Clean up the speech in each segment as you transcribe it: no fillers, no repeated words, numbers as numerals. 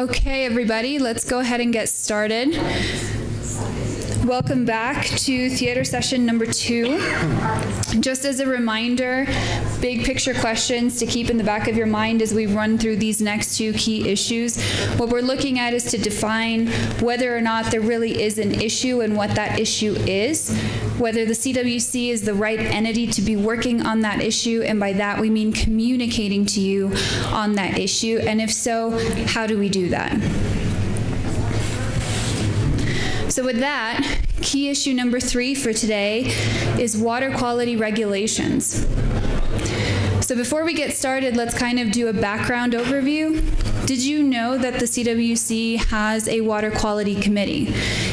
Okay, everybody, let's go ahead and get started. Welcome back to theater session number 2. Just as a reminder, big picture questions to keep in the back of your mind as we run through these next 2 key issues. What we're looking at is to define whether or not there really is an issue and what that issue is, whether the CWC is the right entity to be working on that issue, and by that we mean communicating to you on that issue, and if so, how do we do that? So with that, key issue number 3 for today is water quality regulations. So before we get started, let's kind of do a background overview. Did you know that the CWC has a water quality committee?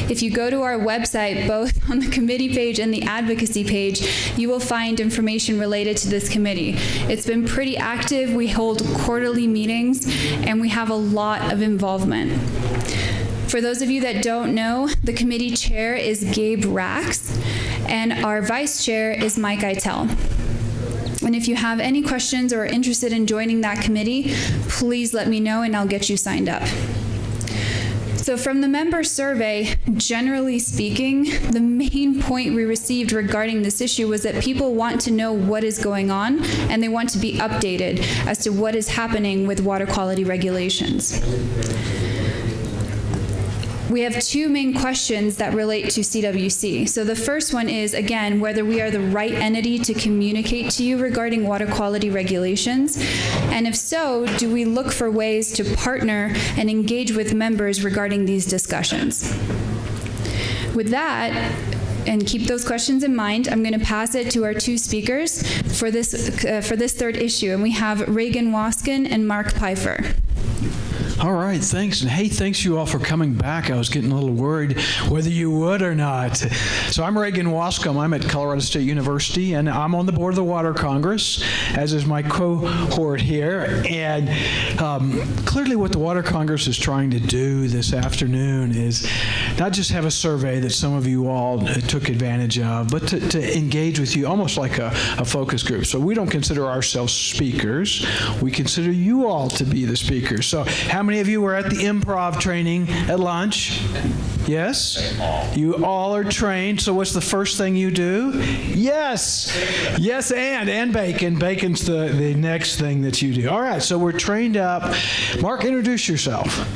If you go to our website, both on the committee page and the advocacy page, you will find information related to this committee. It's been pretty active. We hold quarterly meetings, and we have a lot of involvement. For those of you that don't know, the committee chair is Gabe Rax, and our vice chair is Mike Eitel. And if you have any questions or are interested in joining that committee, please let me know and I'll get you signed up. So from the member survey, generally speaking, the main point we received regarding this issue was that people want to know what is going on and they want to be updated as to what is happening with water quality regulations. We have 2 main questions that relate to CWC. So the first one is, again, whether we are the right entity to communicate to you regarding water quality regulations. And if so, do we look for ways to partner and engage with members regarding these discussions? With that, and keep those questions in mind, I'm going to pass it to our 2 speakers for this third issue. And we have Reagan Waskin and Mark Pfeiffer. All right, thanks. And hey, thanks you all for coming back. I was getting a little worried whether you would or not. So I'm Reagan Wascom. I'm at Colorado State University, and I'm on the board of the Water Congress, as is my cohort here. And clearly what the Water Congress is trying to do this afternoon is not just have a survey that some of you all took advantage of, but to engage with you almost like a focus group. So we don't consider ourselves speakers. We consider you all to be the speakers. So how many of you were at the improv training at lunch? Yes? You all are trained. So what's the first thing you do? Yes. Yes, and bacon. Bacon's the next thing that you do. All right, so we're trained up. Mark, introduce yourself.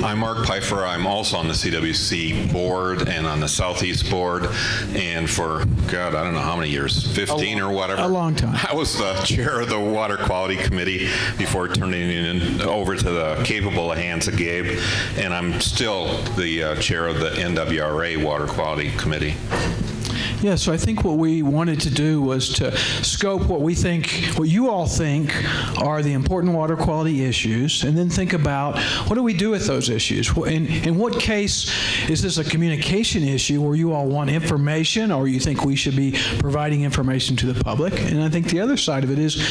I'm Mark Pfeiffer. I'm also on the CWC board and on the Southeast board. And for, God, I don't know how many years, 15 or whatever. A long time. I was the chair of the Water Quality Committee before turning it over to the capable hands of Gabe. And I'm still the chair of the NWRA Water Quality Committee. Yeah, so I think what we wanted to do was to scope what you all think are the important water quality issues, and then think about what do we do with those issues? In what case is this a communication issue where you all want information, or you think we should be providing information to the public? And I think the other side of it is,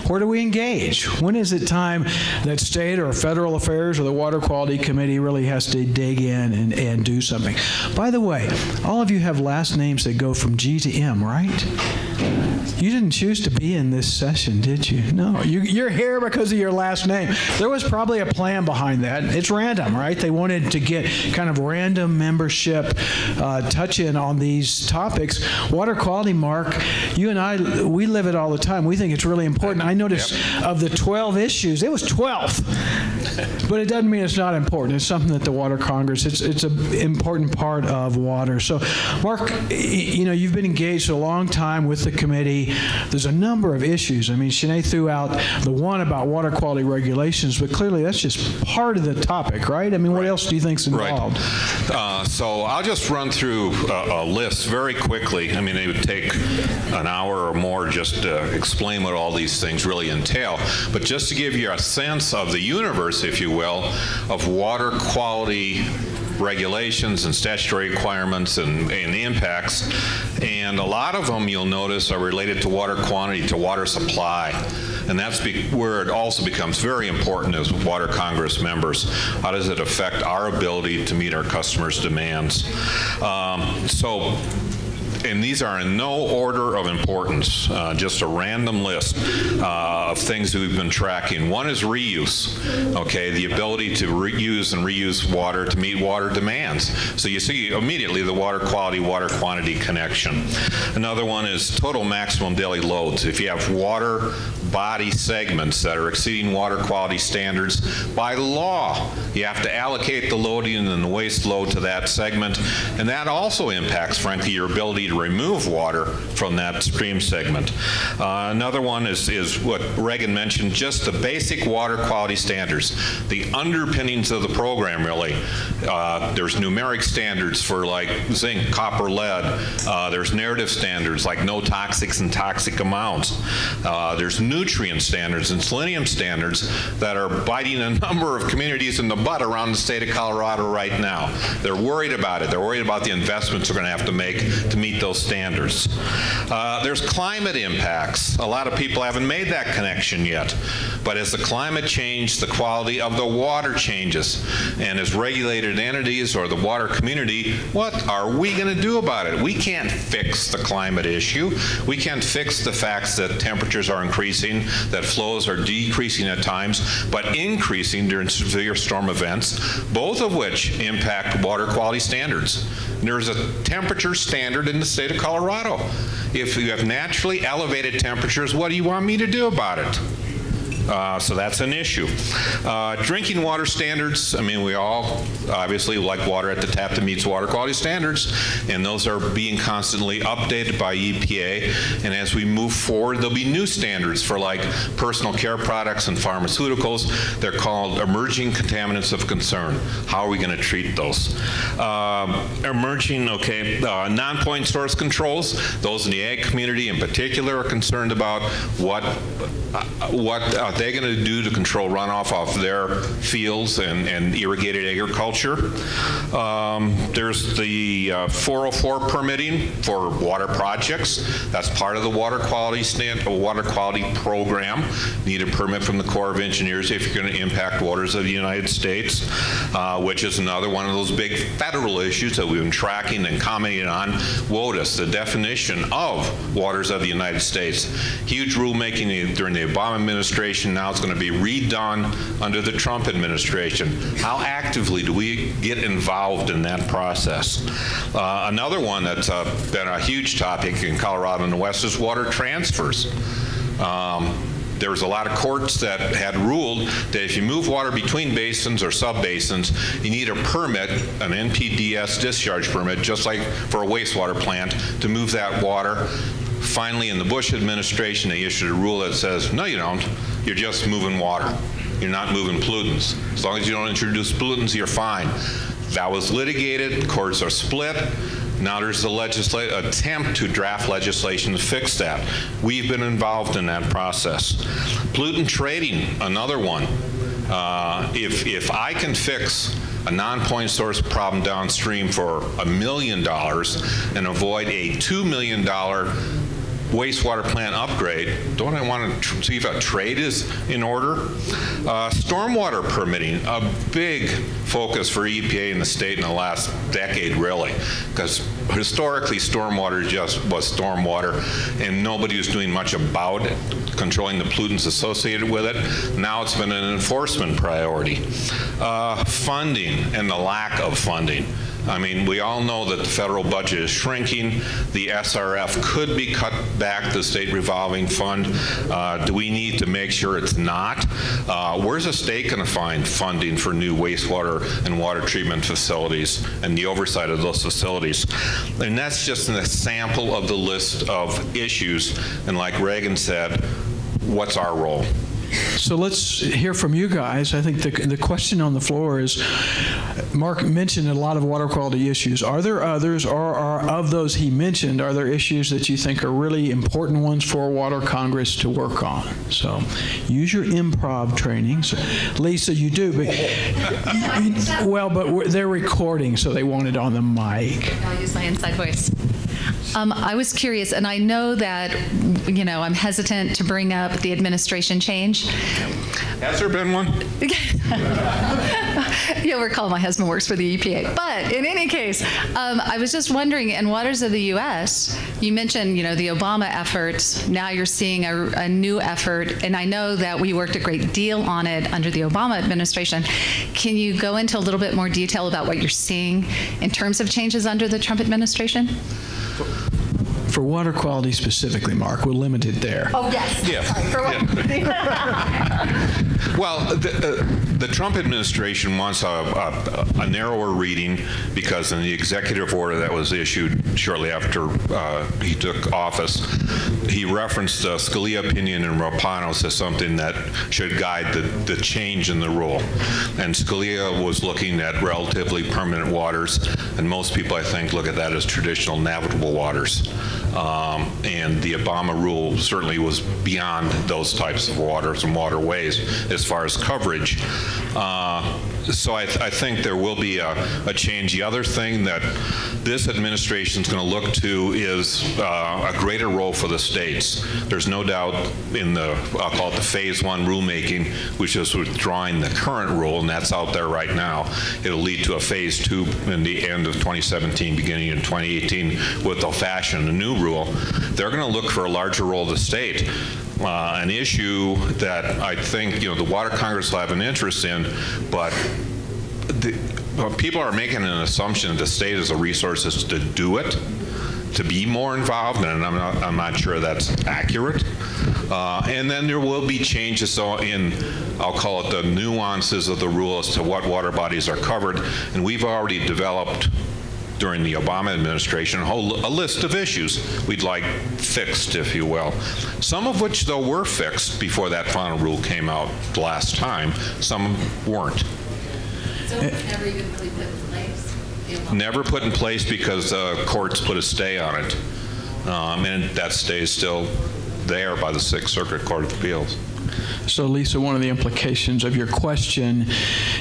where do we engage? When is it time that state or federal affairs or the Water Quality Committee really has to dig in and do something? By the way, all of you have last names that go from G to M, right? You didn't choose to be in this session, did you? No, you're here because of your last name. There was probably a plan behind that. It's random, right? They wanted to get kind of random membership touch in on these topics. Water quality, Mark, you and I, we live it all the time. We think it's really important. I noticed of the 12 issues, it was 12th. But it doesn't mean it's not important. It's something that the Water Congress, it's an important part of water. So, Mark, you know, you've been engaged a long time with the committee. There's a number of issues. I mean, Sinead threw out the one about water quality regulations, but clearly that's just part of the topic, right? I mean, what else do you think's involved? Right. So I'll just run through a list very quickly. I mean, it would take an hour or more just to explain what all these things really entail. But just to give you a sense of the universe, if you will, of water quality regulations and statutory requirements and the impacts, and a lot of them you'll notice are related to water quantity, to water supply, and that's where it also becomes very important as Water Congress members. How does it affect our ability to meet our customers' demands? So and these are in no order of importance, just a random list of things that we've been tracking. One is reuse, okay, the ability to reuse and reuse water to meet water demands. So you see immediately the water quality, water quantity connection. Another one is total maximum daily loads. If you have water body segments that are exceeding water quality standards, by law, you have to allocate the loading and the waste load to that segment, and that also impacts, frankly, your ability to remove water from that stream segment. Another one is what Reagan mentioned, just the basic water quality standards, the underpinnings of the program, really. There's numeric standards for like zinc, copper, lead. There's narrative standards like no toxics and toxic amounts. There's nutrient standards and selenium standards that are biting a number of communities in the butt around the state of Colorado right now. They're worried about it. They're worried about the investments they're going to have to make to meet those standards. There's climate impacts. A lot of people haven't made that connection yet. But as the climate changes, the quality of the water changes. And as regulated entities or the water community, what are we going to do about it? We can't fix the climate issue. We can't fix the facts that temperatures are increasing, that flows are decreasing at times, but increasing during severe storm events, both of which impact water quality standards. There's a temperature standard in the state of Colorado. If you have naturally elevated temperatures, what do you want me to do about it? So that's an issue. Drinking water standards, I mean, we all obviously like water at the tap that meets water quality standards, and those are being constantly updated by EPA. And as we move forward, there'll be new standards for like personal care products and pharmaceuticals. They're called emerging contaminants of concern. How are we going to treat those? Non-point source controls. Those in the ag community in particular are concerned about what they're going to do to control runoff off their fields and irrigated agriculture. There's the 404 permitting for water projects. That's part of the water quality program. Need a permit from the Corps of Engineers if you're going to impact waters of the United States, which is another one of those big federal issues that we've been tracking and commenting on. WOTUS, the definition of waters of the United States. Huge rulemaking during the Obama administration. Now it's going to be redone under the Trump administration. How actively do we get involved in that process? Another one that's been a huge topic in Colorado and the West is water transfers. There was a lot of courts that had ruled that if you move water between basins or sub-basins, you need a permit, an NPDES discharge permit, just like for a wastewater plant, to move that water. Finally, in the Bush administration, they issued a rule that says, no, you don't. You're just moving water. You're not moving pollutants. As long as you don't introduce pollutants, you're fine. That was litigated. Courts are split. Now there's an attempt to draft legislation to fix that. We've been involved in that process. Pollutant trading, another one. If I can fix a non-point source problem downstream for $1 million and avoid a $2 million wastewater plant upgrade, don't I want to see if a trade is in order? Stormwater permitting, a big focus for EPA in the state in the last decade, really, because historically stormwater just was stormwater and nobody was doing much about it, controlling the pollutants associated with it. Now it's been an enforcement priority. Funding and the lack of funding. I mean, we all know that the federal budget is shrinking. The SRF could be cut back, the state revolving fund. Do we need to make sure it's not? Where's the state going to find funding for new wastewater and water treatment facilities and the oversight of those facilities? And that's just a sample of the list of issues. And like Reagan said, what's our role? So let's hear from you guys. I think the question on the floor is, Mark mentioned a lot of water quality issues. Are there others, or are of those he mentioned, are there issues that you think are really important ones for Water Congress to work on? So use your improv training. So, Lisa, you do, but but they're recording, so they want it on the mic. I'll use my inside voice. I was curious, and I know that, I'm hesitant to bring up the administration change. Has there been one? You'll recall my husband works for the EPA. But in any case, I was just wondering, in waters of the U.S., you mentioned, the Obama effort. Now you're seeing a new effort, and I know that we worked a great deal on it under the Obama administration. Can you go into a little bit more detail about what you're seeing in terms of changes under the Trump administration? For water quality specifically, Mark, we're limited there. Oh, yes. Yeah. Well, the Trump administration wants a narrower reading because in the executive order that was issued shortly after he took office, he referenced the Scalia opinion in Rapanos as something that should guide the change in the rule. And Scalia was looking at relatively permanent waters, and most people, I think, look at that as traditional navigable waters. And the Obama rule certainly was beyond those types of waters and waterways as far as coverage. So I think there will be a change. The other thing that this administration is going to look to is a greater role for the states. There's no doubt in I'll call it the phase one rulemaking, which is withdrawing the current rule, and that's out there right now. It'll lead to a phase two in the end of 2017, beginning in 2018, with they'll fashion a new rule. They're going to look for a larger role of the state. An issue that I think the Water Congress will have an interest in, but people are making an assumption that the state has the resources to do it, to be more involved, and I'm not sure that's accurate. And then there will be changes in, I'll call it the nuances of the rule as to what water bodies are covered, and we've already developed during the Obama administration a list of issues we'd like fixed, if you will. Some of which, though, were fixed before that final rule came out last time. Some weren't. So it was never even really put in place? Never put in place because the courts put a stay on it. And that stay is still there by the Sixth Circuit Court of Appeals. So, Lisa, one of the implications of your question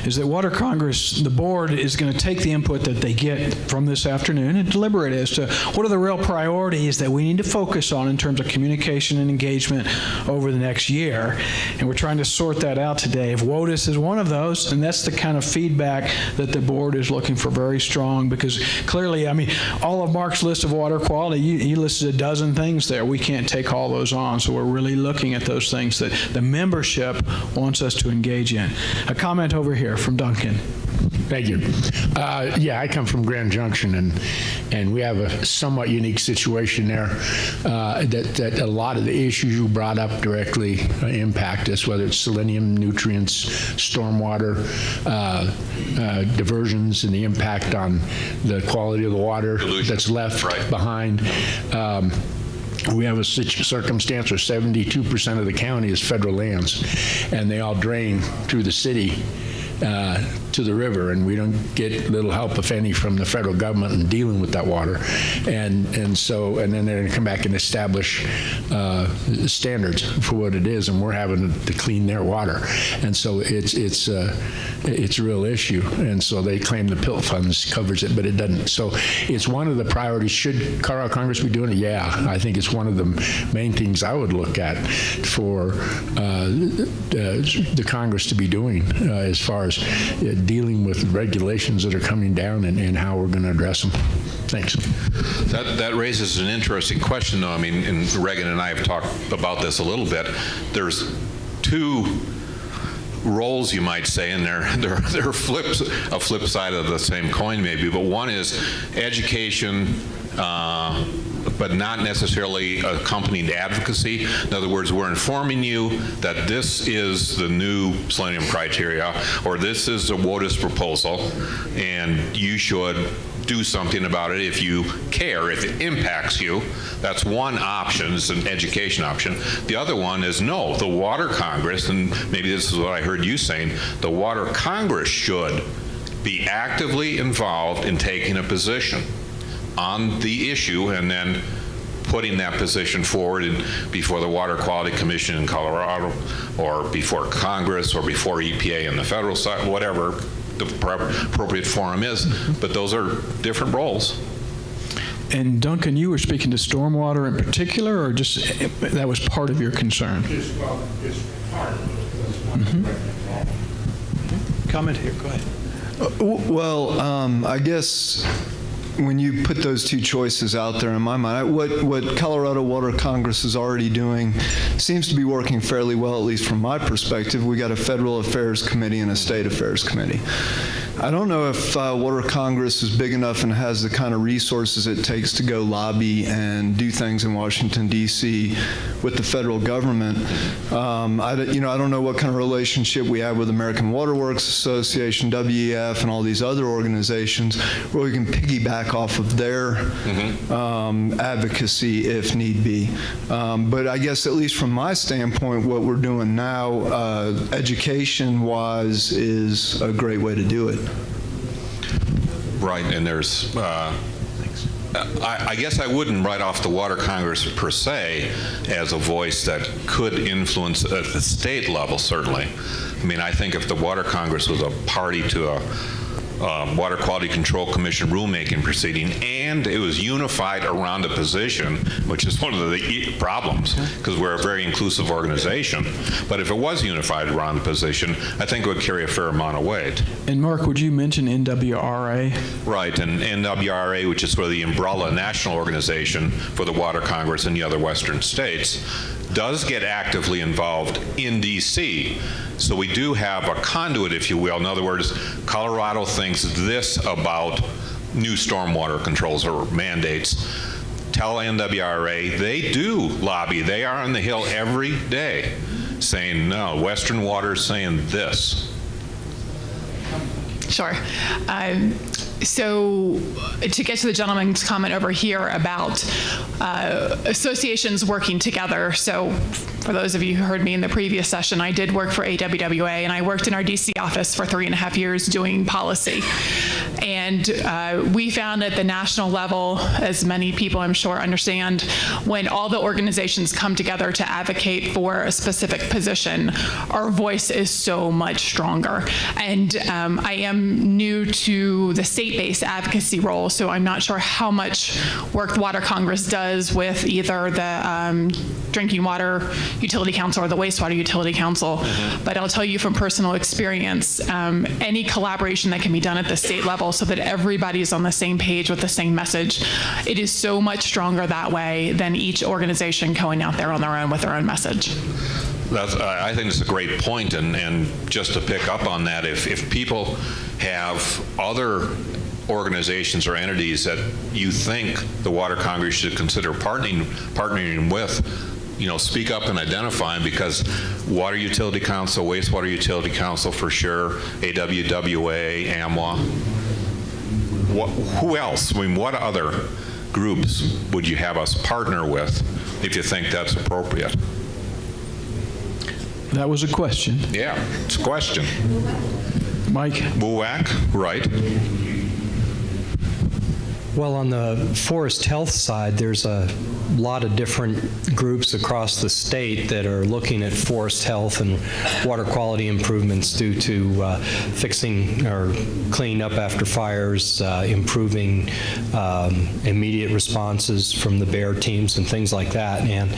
is that Water Congress, the board, is going to take the input that they get from this afternoon and deliberate as to what are the real priorities that we need to focus on in terms of communication and engagement over the next year. And we're trying to sort that out today. If WOTUS is one of those, and that's the kind of feedback that the board is looking for very strong, because clearly, all of Mark's list of water quality, he listed a dozen things there. We can't take all those on, so we're really looking at those things that the membership wants us to engage in. A comment over here from Duncan. Thank you. I come from Grand Junction, and we have a somewhat unique situation there that a lot of the issues you brought up directly impact us, whether it's selenium, nutrients, stormwater, diversions, and the impact on the quality of the water that's left behind. We have a circumstance where 72% of the county is federal lands, and they all drain through the city to the river, and we don't get little help, if any, from the federal government in dealing with that water. And then they're going to come back and establish standards for what it is, and we're having to clean their water. And so it's a real issue. And so they claim the PILT funds covers it, but it doesn't. So it's one of the priorities. Should Colorado Congress be doing it? Yeah, I think it's one of the main things I would look at for the Congress to be doing as far as dealing with regulations that are coming down and how we're going to address them. Thanks. That raises an interesting question, though. And Regan and I have talked about this a little bit. There's two roles, you might say, and they're a flip side of the same coin, maybe. But one is education, but not necessarily accompanied advocacy. In other words, we're informing you that this is the new selenium criteria, or this is the WOTUS proposal, and you should do something about it if you care, if it impacts you. That's one option, it's an education option. The other one is no, the Water Congress, and maybe this is what I heard you saying, the Water Congress should be actively involved in taking a position on the issue and then putting that position forward before the Water Quality Commission in Colorado, or before Congress, or before EPA in the federal side, whatever the appropriate forum is. But those are different roles. And Duncan, you were speaking to stormwater in particular, or just that was part of your concern? It's part of it. Comment here, go ahead. Well, I guess when you put those two choices out there in my mind, what Colorado Water Congress is already doing seems to be working fairly well, at least from my perspective. We got a Federal Affairs Committee and a State Affairs Committee. I don't know if Water Congress is big enough and has the kind of resources it takes to go lobby and do things in Washington, D.C. with the federal government. I don't know what kind of relationship we have with American Water Works Association, WEF, and all these other organizations where we can piggyback off of their advocacy if need be. But I guess at least from my standpoint, what we're doing now, education-wise, is a great way to do it. Right, and there's, I guess I wouldn't write off the Water Congress per se as a voice that could influence at the state level, certainly. I mean, I think if the Water Congress was a party to a Water Quality Control Commission rulemaking proceeding, and it was unified around a position, which is one of the problems, because we're a very inclusive organization. But if it was unified around the position, I think it would carry a fair amount of weight. And Mark, would you mention NWRA? Right, and NWRA, which is sort of the umbrella national organization for the Water Congress and the other Western states, does get actively involved in D.C. So we do have a conduit, if you will. In other words, Colorado thinks this about new stormwater controls or mandates. Tell NWRA they do lobby. They are on the Hill every day saying, no, Western Water is saying this. Sure. So to get to the gentleman's comment over here about associations working together. So for those of you who heard me in the previous session, I did work for AWWA, and I worked in our DC office for 3.5 years doing policy. And we found at the national level, as many people I'm sure understand, when all the organizations come together to advocate for a specific position, our voice is so much stronger. And I am new to the state-based advocacy role, so I'm not sure how much work the Water Congress does with either the Drinking Water Utility Council or the Wastewater Utility Council. But I'll tell you from personal experience, any collaboration that can be done at the state level so that everybody's on the same page with the same message, it is so much stronger that way than each organization going out there on their own with their own message. I think it's a great point, and just to pick up on that, if people have other organizations or entities that you think the Water Congress should consider partnering with, speak up and identify them, because Water Utility Council, Wastewater Utility Council for sure, AWWA, AMWA. Who else? I mean, what other groups would you have us partner with if you think that's appropriate? That was a question. Yeah, it's a question. Mike? MUAC, right. Well, on the forest health side, there's a lot of different groups across the state that are looking at forest health and water quality improvements due to fixing or cleaning up after fires, improving immediate responses from the bear teams and things like that. And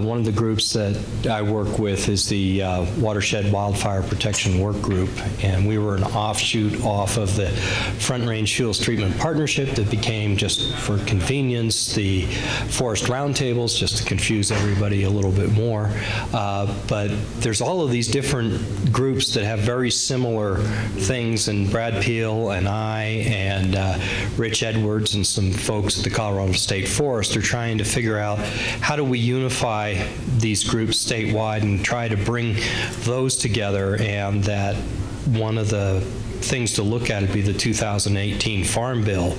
one of the groups that I work with is the Watershed Wildfire Protection Work Group, and we were an offshoot off of the Front Range Fuels Treatment Partnership that became, just for convenience, the Forest Roundtables, just to confuse everybody a little bit more. But there's all of these different groups that have very similar things, and Brad Peel and I and Rich Edwards and some folks at the Colorado State Forest are trying to figure out how do we unify these groups statewide and try to bring those together, and that one of the things to look at would be the 2018 Farm Bill,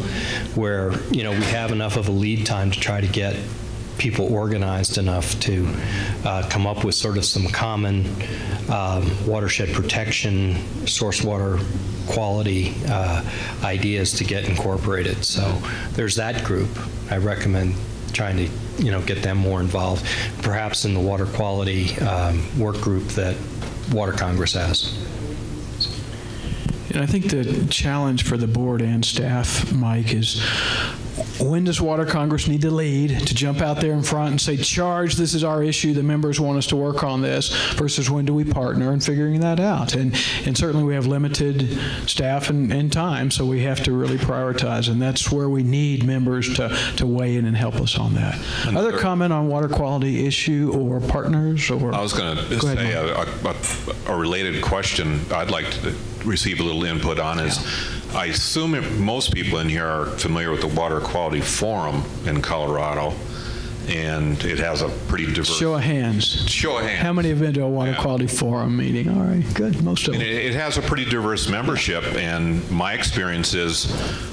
where we have enough of a lead time to try to get people organized enough to come up with sort of some common watershed protection, source water quality ideas to get incorporated. So there's that group. I recommend trying to get them more involved, perhaps in the water quality work group that Water Congress has. And I think the challenge for the board and staff, Mike, is when does Water Congress need to lead, to jump out there in front and say, charge, this is our issue, the members want us to work on this, versus when do we partner in figuring that out? And certainly we have limited staff and time, so we have to really prioritize, and that's where we need members to weigh in and help us on that. Other comment on water quality issue or partners? Or I was going to Go say ahead, a related question I'd like to receive a little input on is, I assume most people in here are familiar with the Water Quality Forum in Colorado, and it has a pretty diverse... Show of hands. Show of hands. How many have been to a Water Quality Forum meeting? All right, good, most of them. It has a pretty diverse membership, and my experience is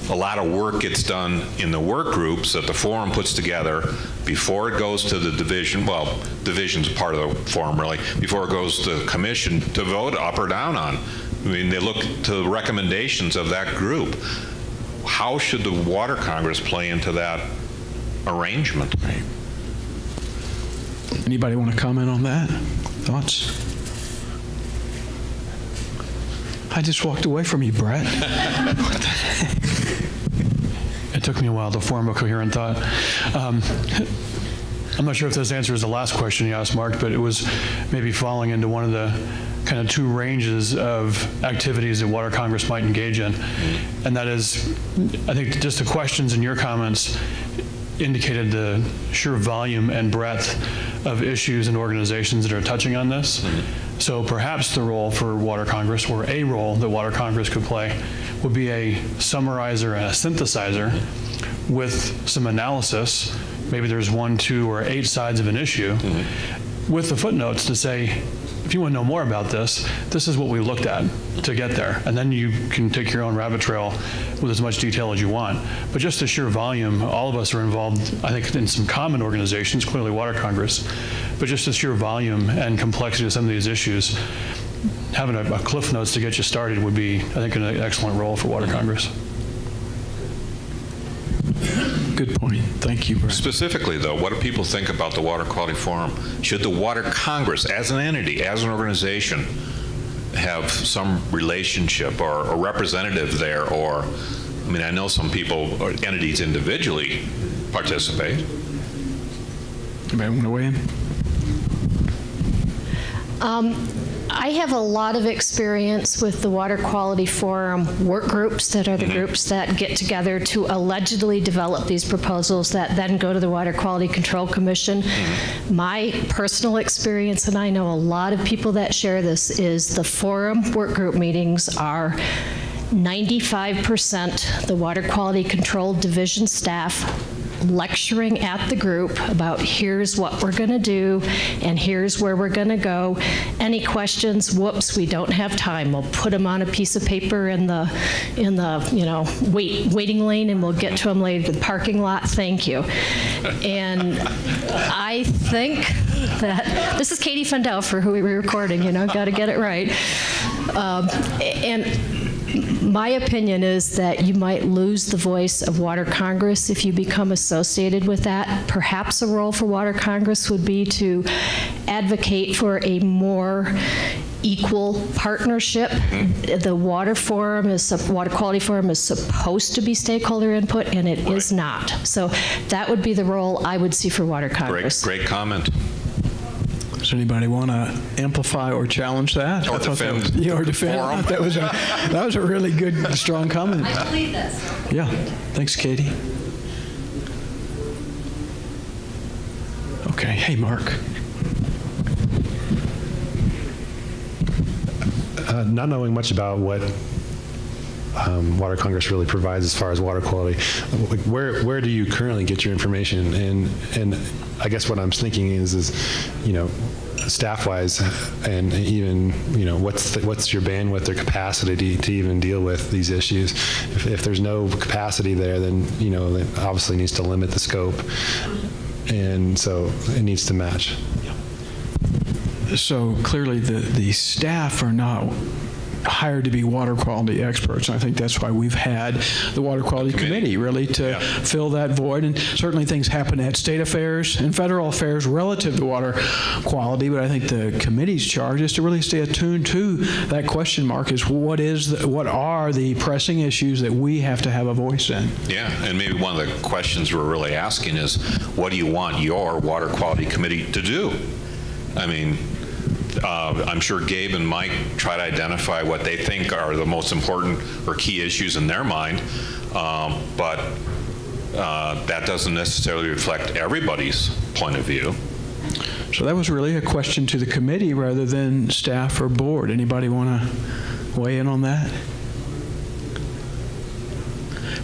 a lot of work gets done in the work groups that the forum puts together before it goes to the division. Well, division's part of the forum, really, before it goes to the commission to vote up or down on. I mean, they look to the recommendations of that group. How should the Water Congress play into that arrangement? Anybody want to comment on that? Thoughts? I just walked away from you, Brett. It took me a while to form a coherent thought. I'm not sure if this answers the last question you asked, Mark, but it was maybe falling into one of the kind of two ranges of activities that Water Congress might engage in. And that is, I think just the questions in your comments indicated the sheer volume and breadth of issues and organizations that are touching on this. So perhaps the role for Water Congress, or a role that Water Congress could play, would be a summarizer and a synthesizer with some analysis. Maybe there's 1, 2, or 8 sides of an issue, with the footnotes to say, if you want to know more about this, this is what we looked at to get there. And then you can take your own rabbit trail with as much detail as you want. But just the sheer volume, all of us are involved, I think, in some common organizations, clearly Water Congress, but just the sheer volume and complexity of some of these issues, having a cliff notes to get you started would be, I think, an excellent role for Water Congress. Good point. Thank you, Brett. Specifically, though, what do people think about the Water Quality Forum? Should the Water Congress, as an entity, as an organization, have some relationship or a representative there? Or, I mean, I know some people or entities individually participate. Anybody want to weigh in? I have a lot of experience with the Water Quality Forum work groups that are the groups that get together to allegedly develop these proposals that then go to the Water Quality Control Commission. My personal experience, and I know a lot of people that share this, is the forum work group meetings are 95% the Water Quality Control Division staff lecturing at the group about here's what we're going to do and here's where we're going to go. Any questions? Whoops, we don't have time. We'll put them on a piece of paper in the waiting lane, and we'll get to them later. The parking lot. Thank you. And I think that this is Katie Fundelfer, who we were recording. Got to get it right. And my opinion is that you might lose the voice of Water Congress if you become associated with that. Perhaps a role for Water Congress would be to advocate for a more equal partnership. The Water Quality Forum is supposed to be stakeholder input, and it is not. So that would be the role I would see for Water Congress. Great comment. Does anybody want to amplify or challenge that? Or defend. Or defend. I thought that was a really good, strong comment. I believe this. Yeah. Thanks, Katie. Okay. Hey, Mark. Not knowing much about what Water Congress really provides as far as water quality, where do you currently get your information? And I guess what I'm thinking is staff-wise, and even what's your bandwidth or capacity to even deal with these issues? If there's no capacity there, then it obviously needs to limit the scope, and so it needs to match. So clearly the staff are not hired to be water quality experts. And I think that's why we've had the Water Quality Committee really to fill that void. And certainly things happen at state affairs and federal affairs relative to water quality, but I think the committee's charge is to really stay attuned to that question mark: is what are the pressing issues that we have to have a voice in? Yeah, and maybe one of the questions we're really asking is, what do you want your Water Quality Committee to do? I mean, I'm sure Gabe and Mike try to identify what they think are the most important or key issues in their mind, but that doesn't necessarily reflect everybody's point of view. So that was really a question to the committee rather than staff or board. Anybody want to weigh in on that?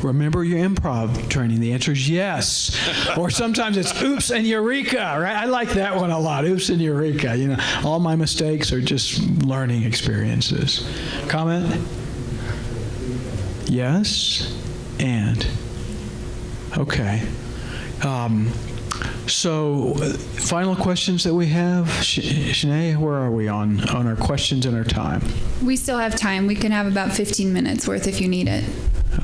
Remember your improv training. The answer is yes. Or sometimes it's oops and eureka, right? I like that one a lot. Oops and eureka. You know, all my mistakes are just learning experiences. Comment? Yes and okay. So, final questions that we have. Shanae, where are we on our questions and our time? We still have time. We can have about 15 minutes worth if you need it.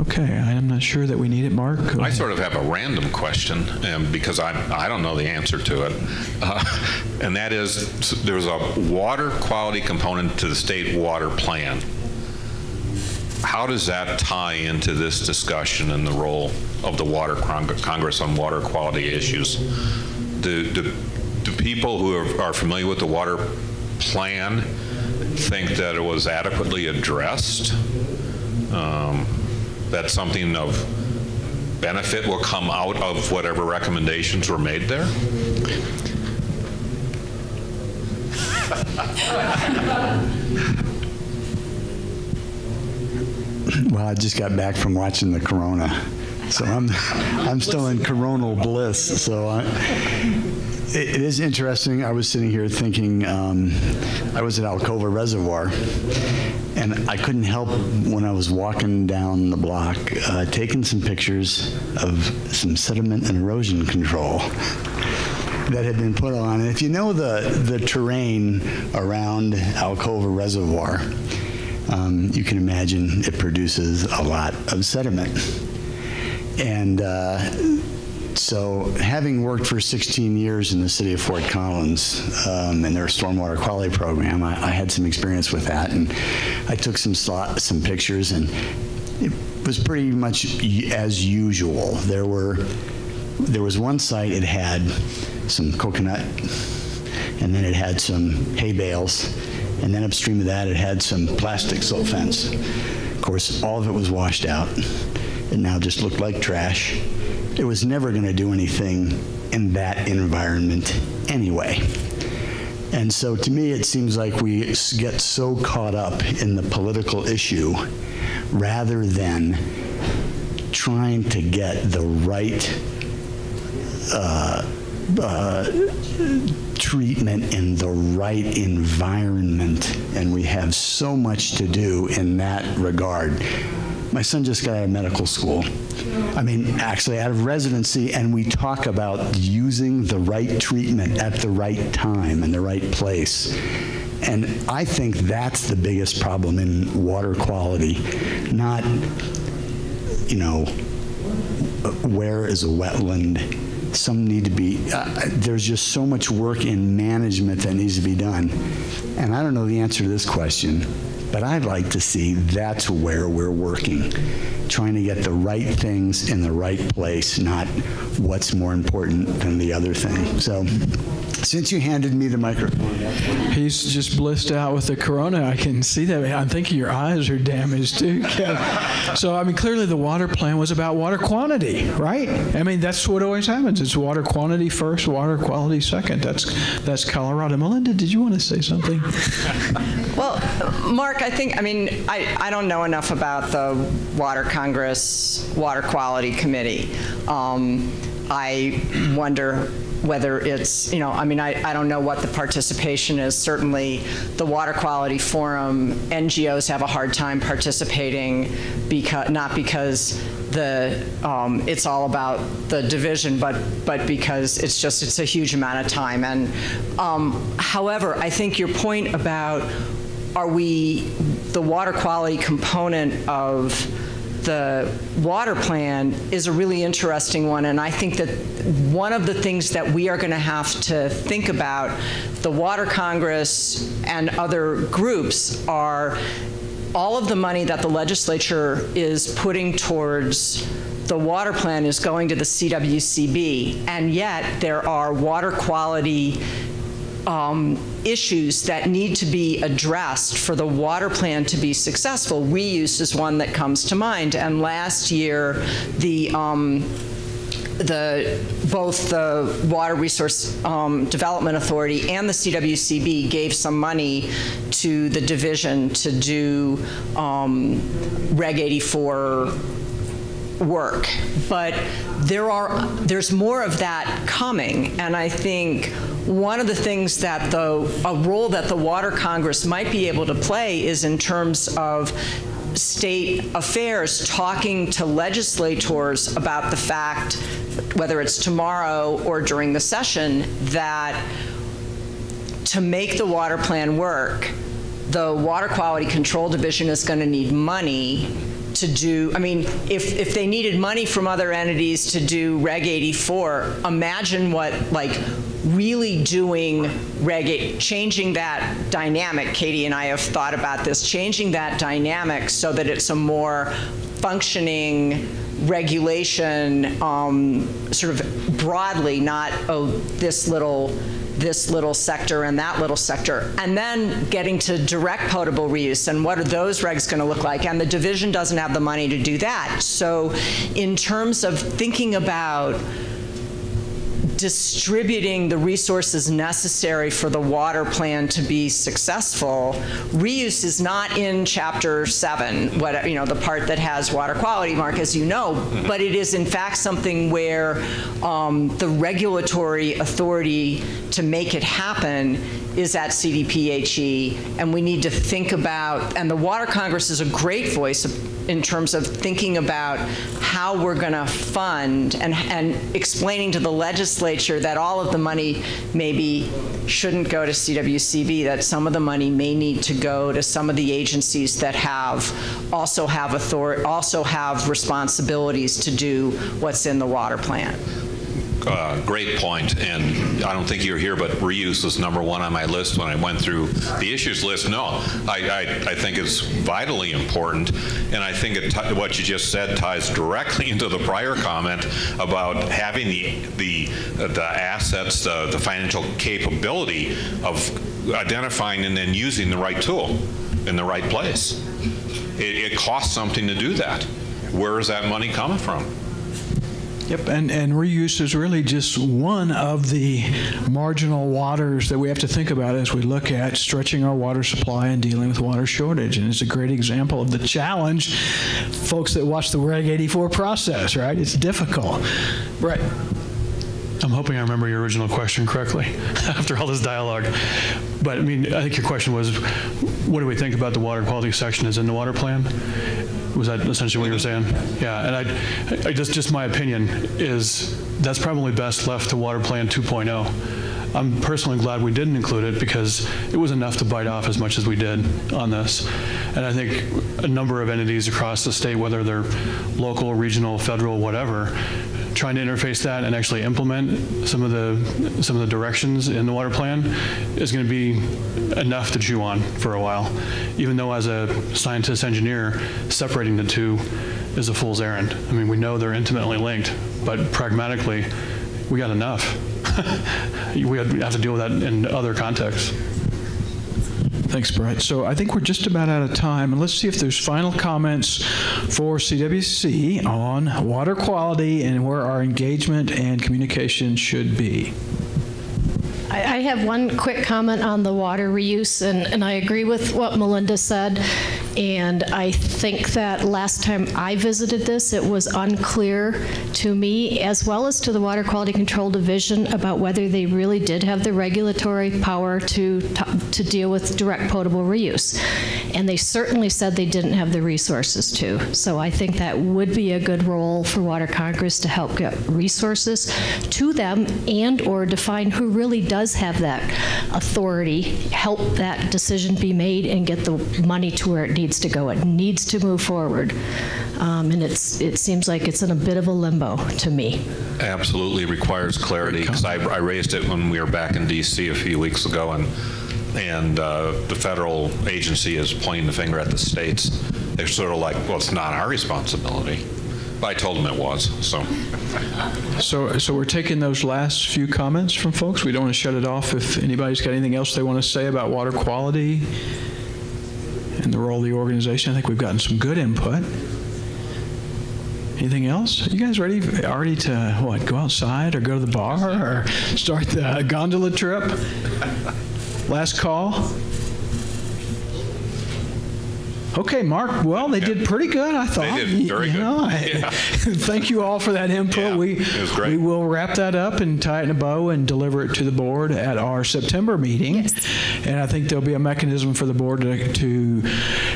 Okay, I'm not sure that we need it, Mark. I sort of have a random question because I don't know the answer to it. And that is, there's a water quality component to the state water plan. How does that tie into this discussion and the role of the Water Congress on water quality issues? Do people who are familiar with the water plan think that it was adequately addressed? That something of benefit will come out of whatever recommendations were made there? Well, I just got back from watching the Corona, so I'm still in coronal bliss. So it is interesting. I was sitting here thinking, I was at Alcova Reservoir, and I couldn't help when I was walking down the block, taking some pictures of some sediment and erosion control that had been put on. And if you know the terrain around Alcova Reservoir, you can imagine it produces a lot of sediment. And so having worked for 16 years in the city of Fort Collins in their stormwater quality program, I had some experience with that. And I took some pictures, and it was pretty much as usual. There was one site, it had some coconut, and then it had some hay bales, and then upstream of that, it had some plastic silt fence. Of course, all of it was washed out. It now just looked like trash. It was never going to do anything in that environment anyway. And so to me, it seems like we get so caught up in the political issue rather than trying to get the right treatment in the right environment, and we have so much to do in that regard. My son just got out of medical school. I mean, actually out of residency, and we talk about using the right treatment at the right time and the right place. And I think that's the biggest problem in water quality, not, you know, where is a wetland? Some need to be, there's just so much work in management that needs to be done. And I don't know the answer to this question, but I'd like to see that's where we're working, trying to get the right things in the right place, not what's more important than the other thing. So since you handed me the microphone. He's just blissed out with the Corona. I can see that. I'm thinking your eyes are damaged too, Kevin. So, I mean, clearly the water plan was about water quantity, right? I mean, that's what always happens. It's water quantity first, water quality second. That's Colorado. Melinda, did you want to say something? Well, Mark, I don't know enough about the Water Congress Water Quality Committee. I wonder whether it's, I don't know what the participation is. Certainly the Water Quality Forum, NGOs have a hard time participating, not because it's all about the division, but because it's a huge amount of time. And however, I think your point about the water quality component of the water plan is a really interesting one, and I think that one of the things that we are going to have to think about, the Water Congress and other groups, are all of the money that the legislature is putting towards the water plan is going to the CWCB, and yet there are water quality issues that need to be addressed for the water plan to be successful. Reuse is one that comes to mind, and last year both the Water Resource Development Authority and the CWCB gave some money to the division to do Reg 84 work. But there's more of that coming, and I think one of the things that a role that the Water Congress might be able to play is in terms of state affairs, talking to legislators about the fact, whether it's tomorrow or during the session, that to make the water plan work, the Water Quality Control Division is going to need money to do, I mean, if they needed money from other entities to do Reg 84, imagine what, like, really doing changing that dynamic. Katie and I have thought about this, changing that dynamic so that it's a more functioning regulation, sort of broadly, not, oh, this little sector and that little sector, and then getting to direct potable reuse and what are those regs going to look like, and the division doesn't have the money to do that. So in terms of thinking about distributing the resources necessary for the water plan to be successul, reuse is not in Chapter 7, the part that has water quality, Mark, as you know, but it is in fact something where the regulatory authority to make it happen is at CDPHE, and we need to think about, and the Water Congress is a great voice in terms of thinking about how we're going to fund and explaining to the legislature that all of the money maybe shouldn't go to CWCB, that some of the money may need to go to some of the agencies that also have responsibilities to do what's in the water plan. Great point, and I don't think you're here, but reuse was number one on my list when I went through the issues list. No, I think it's vitally important, and I think what you just said ties directly into the prior comment about having the assets, the financial capability of identifying and then using the right tool in the right place. It costs something to do that. Where is that money coming from? Yep, and reuse is really just one of the marginal waters that we have to think about as we look at stretching our water supply and dealing with water shortage. And it's a great example of the challenge, folks that watch the Reg 84 process, right? It's difficult. Right. I'm hoping I remember your original question correctly after all this dialogue. But I mean, I think your question was, what do we think about the water quality section is in the water plan? Was that essentially what you were saying? Yeah, and I just my opinion is that's probably best left to Water Plan 2.0. I'm personally glad we didn't include it because it was enough to bite off as much as we did on this. And I think a number of entities across the state, whether they're local, regional, federal, whatever, trying to interface that and actually implement some of the directions in the water plan is going to be enough to chew on for a while. Even though as a scientist engineer, separating the two is a fool's errand. I mean, we know they're intimately linked, but pragmatically, we got enough. We have to deal with that in other contexts. Thanks, Brett. So I think we're just about out of time, and let's see if there's final comments for CWC on water quality and where our engagement and communication should be. I have one quick comment on the water reuse, and I agree with what Melinda said. And I think that last time I visited this, it was unclear to me, as well as to the Water Quality Control Division, about whether they really did have the regulatory power to deal with direct potable reuse. And they certainly said they didn't have the resources to. So I think that would be a good role for Water Congress to help get resources to them and or define who really does have that authority, help that decision be made and get the money to where it needs to go. It needs to move forward. And it seems like it's in a bit of a limbo to me. Absolutely requires clarity, because I raised it when we were back in D.C. a few weeks ago, and the federal agency is pointing the finger at the states. They're sort of like, well, it's not our responsibility. But I told them it was, so. So we're taking those last few comments from folks. We don't want to shut it off. If anybody's got anything else they want to say about water quality and the role of the organization, I think we've gotten some good input. Anything else? You guys ready already to, what, go outside or go to the bar or start the gondola trip? Last call? Okay, Mark, well, they did pretty good, I thought. They did very good. Thank you all for that input. Yeah, it was great. We will wrap that up and tie it in a bow and deliver it to the board at our September meeting. Yes. And I think there'll be a mechanism for the board to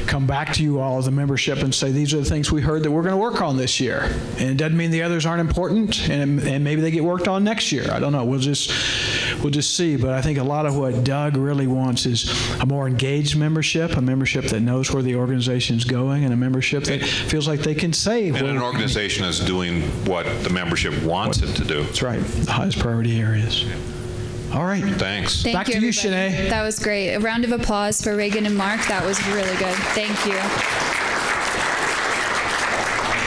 come back to you all as a membership and say, these are the things we heard that we're going to work on this year. And it doesn't mean the others aren't important, and maybe they get worked on next year. I don't know. We'll just see. But I think a lot of what Doug really wants is a more engaged membership, a membership that knows where the organization's going, and a membership that feels like they can say. And an organization is doing what the membership wants it to do. That's right. The highest priority areas. All right. Thanks. Thank Back you, to you, everybody. Shanae. That was great. A round of applause for Reagan and Mark. That was really good. Thank you.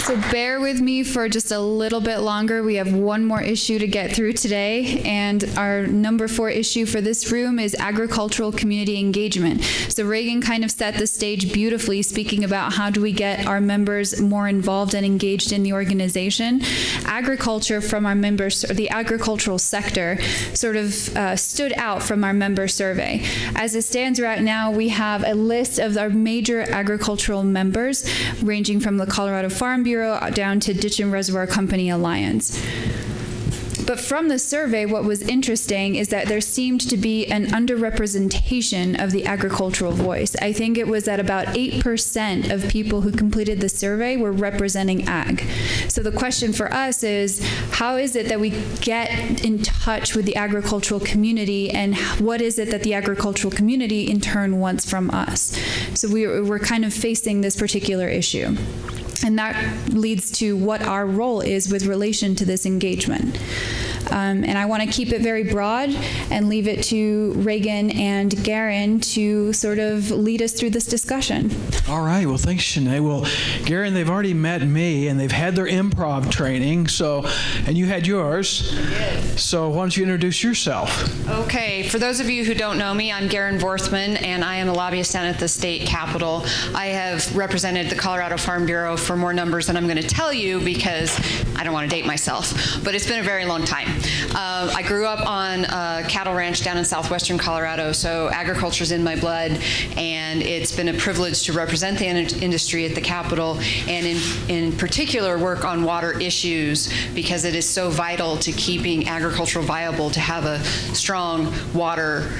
So bear with me for just a little bit longer. We have one more issue to get through today, and our number 4 issue for this room is agricultural community engagement. So Reagan kind of set the stage beautifully, speaking about how do we get our members more involved and engaged in the organization. Agriculture from our members, or the agricultural sector, sort of stood out from our member survey. As it stands right now, we have a list of our major agricultural members, ranging from the Colorado Farm Bureau down to Ditch and Reservoir Company Alliance. But from the survey, what was interesting is that there seemed to be an underrepresentation of the agricultural voice. I think it was that about 8% of people who completed the survey were representing ag. So the question for us is, how is it that we get in touch with the agricultural community, and what is it that the agricultural community in turn wants from us? So we're kind of facing this particular issue. And that leads to what our role is with relation to this engagement. And I want to keep it very broad and leave it to Reagan and Garen to sort of lead us through this discussion. All right. Well, thanks, Shanae. Well, Garen, they've already met me, and they've had their improv training, and you had yours. So why don't you introduce yourself? Okay. For those of you who don't know me, I'm Garen Vorthman, and I am a lobbyist down at the state capitol. I have represented the Colorado Farm Bureau for more numbers than I'm going to tell you because I don't want to date myself, but it's been a very long time. I grew up on a cattle ranch down in southwestern Colorado, so agriculture's in my blood, and it's been a privilege to represent the industry at the Capitol, and in particular work on water issues, because it is so vital to keeping agriculture viable to have a strong water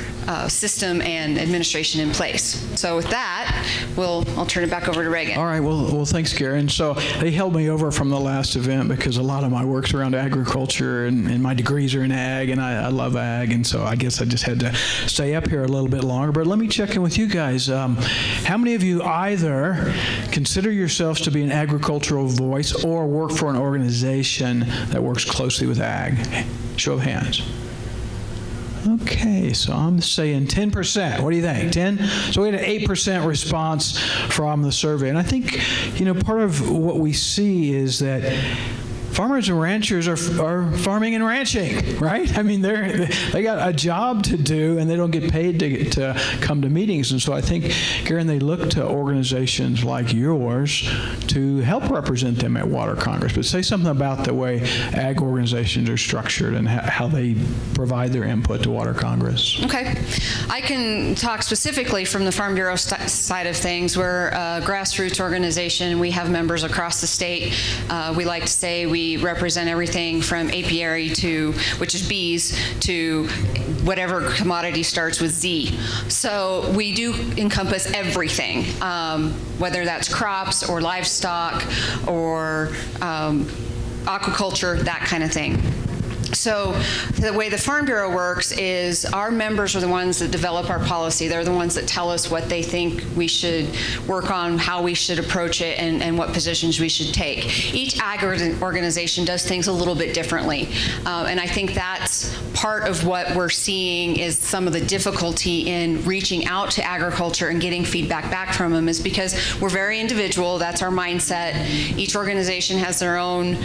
system and administration in place. So with that, I'll turn it back over to Reagan. All right. Well, thanks, Garen. So they held me over from the last event because a lot of my work's around agriculture, and my degrees are in ag, and I love ag, and so I guess I just had to stay up here a little bit longer. But let me check in with you guys. How many of you either consider yourselves to be an agricultural voice or work for an organization that works closely with ag? Show of hands. Okay, so I'm saying 10%. What do you think? 10? So we had an 8% response from the survey. And I think, part of what we see is that farmers and ranchers are farming and ranching, right? I mean, they got a job to do, and they don't get paid to come to meetings. And so I think, Garen, they look to organizations like yours to help represent them at Water Congress. But say something about the way ag organizations are structured and how they provide their input to Water Congress. Okay. I can talk specifically from the Farm Bureau side of things. We're a grassroots organization. We have members across the state. We like to say we we represent everything from apiary which is bees, to whatever commodity starts with Z. So we do encompass everything, whether that's crops or livestock or aquaculture, that kind of thing. So the way the Farm Bureau works is our members are the ones that develop our policy. They're the ones that tell us what they think we should work on, how we should approach it, and what positions we should take. Each ag organization does things a little bit differently. And I think that's part of what we're seeing is some of the difficulty in reaching out to agriculture and getting feedback back from them is because we're very individual. That's our mindset. Each organization has their own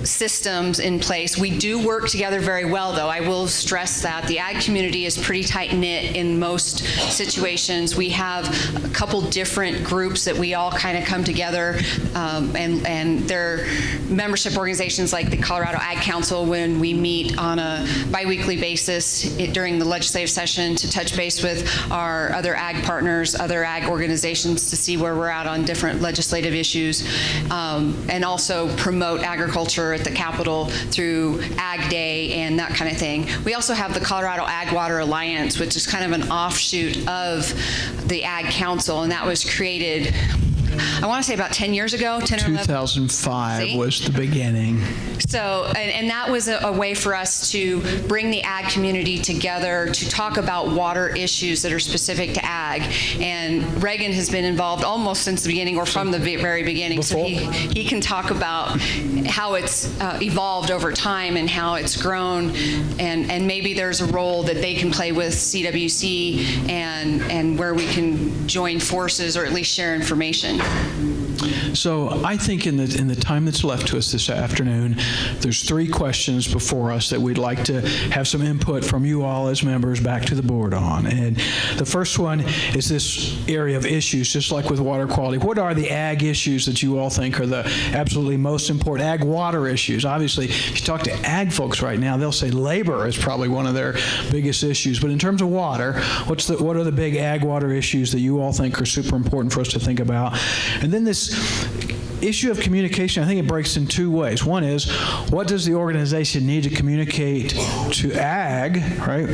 systems in place. We do work together very well, though. I will stress that the ag community is pretty tight-knit in most situations. We have a couple different groups that we all kind of come together, and they're membership organizations like the Colorado Ag Council, when we meet on a biweekly basis during the legislative session to touch base with our other ag partners, other ag organizations to see where we're at on different legislative issues, and also promote agriculture at the Capitol through Ag Day and that kind of thing. We also have the Colorado Ag Water Alliance, which is kind of an offshoot of the Ag Council, and that was created, I want to say about 10 years ago, 10 or 11. 2005 was the beginning. So, and that was a way for us to bring the ag community together to talk about water issues that are specific to ag. And Reagan has been involved almost since the beginning, or from the very beginning. So he can talk about how it's evolved over time and how it's grown, and maybe there's a role that they can play with CWC and where we can join forces or at least share information. So I think in the time that's left to us this afternoon, there's 3 questions before us that we'd like to have some input from you all as members back to the board on. And the first one is this area of issues, just like with water quality. What are the ag issues that you all think are the absolutely most important ag water issues? Obviously, if you talk to ag folks right now, they'll say labor is probably one of their biggest issues. But in terms of water, what are the big ag water issues that you all think are super important for us to think about? And then this issue of communication, I think it breaks in 2 ways. One is, what does the organization need to communicate to ag, right?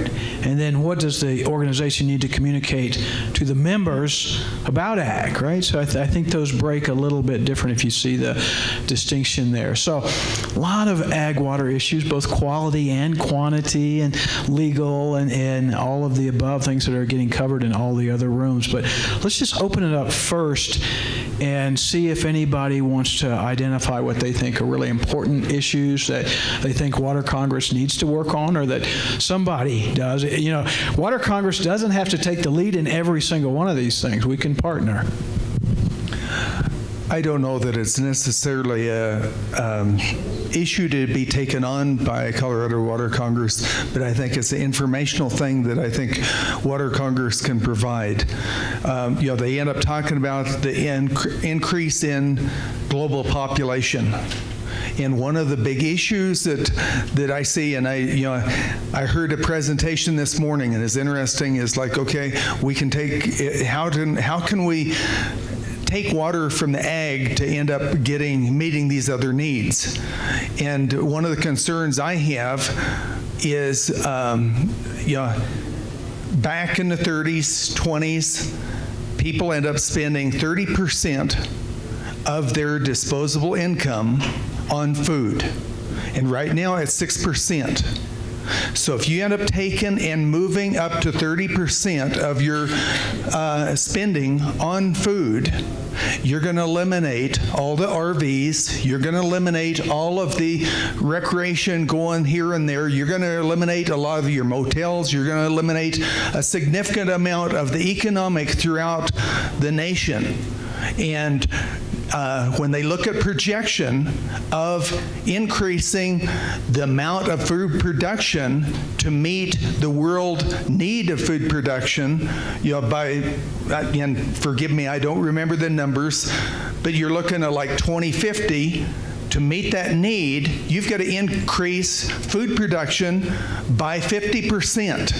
And then what does the organization need to communicate to the members about ag, right? So I think those break a little bit different if you see the distinction there. So a lot of ag water issues, both quality and quantity and legal and all of the above things that are getting covered in all the other rooms. But let's just open it up first and see if anybody wants to identify what they think are really important issues that they think Water Congress needs to work on, or that somebody does. You know, Water Congress doesn't have to take the lead in every single one of these things. We can partner. I don't know that it's necessarily a issue to be taken on by Colorado Water Congress, but I think it's an informational thing that I think Water Congress can provide. You know, they end up talking about the increase in global population. And one of the big issues that I see, and I heard a presentation this morning, and it's interesting, is like, okay, we can take, how can we take water from the ag to end up meeting these other needs? And one of the concerns I have is, back in the 30s, 20s, people end up spending 30% of their disposable income on food. And right now it's 6%. So if you end up taking and moving up to 30% of your spending on food, you're going to eliminate all the RVs. You're going to eliminate all of the recreation going here and there. You're going to eliminate a lot of your motels. You're going to eliminate a significant amount of the economic throughout the nation. And when they look at projection of increasing the amount of food production to meet the world need of food production, and forgive me, I don't remember the numbers, but you're looking at like 2050. To meet that need, you've got to increase food production by 50%.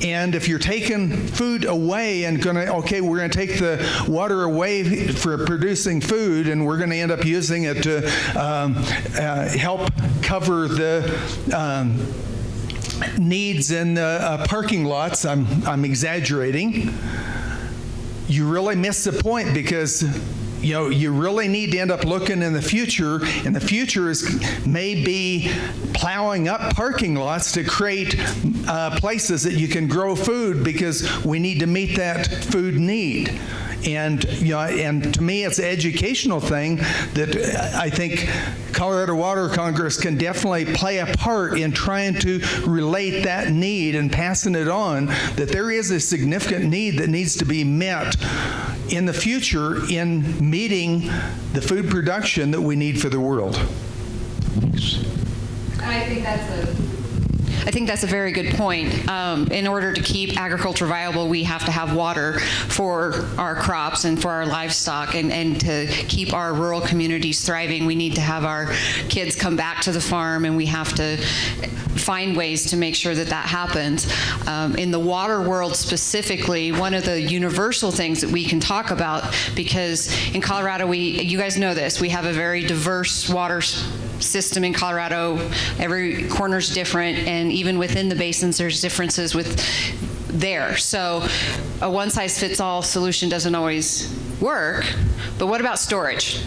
And if you're taking food away and we're going to take the water away for producing food, and we're going to end up using it to help cover the needs in parking lots. I'm exaggerating. You really miss the point, because you really need to end up looking in the future, and the future is maybe plowing up parking lots to create places that you can grow food, because we need to meet that food need. And and to me, it's an educational thing that I think Colorado Water Congress can definitely play a part in trying to relate that need and passing it on, that there is a significant need that needs to be met in the future in meeting the food production that we need for the world. I think that's a very good point. In order to keep agriculture viable, we have to have water for our crops and for our livestock, and to keep our rural communities thriving, we need to have our kids come back to the farm, and we have to find ways to make sure that that happens. In the water world specifically, one of the universal things that we can talk about, because in Colorado, you guys know this, we have a very diverse water system in Colorado. Every corner's different, and even within the basins there's differences there. So a one-size-fits-all solution doesn't always work. But what about storage?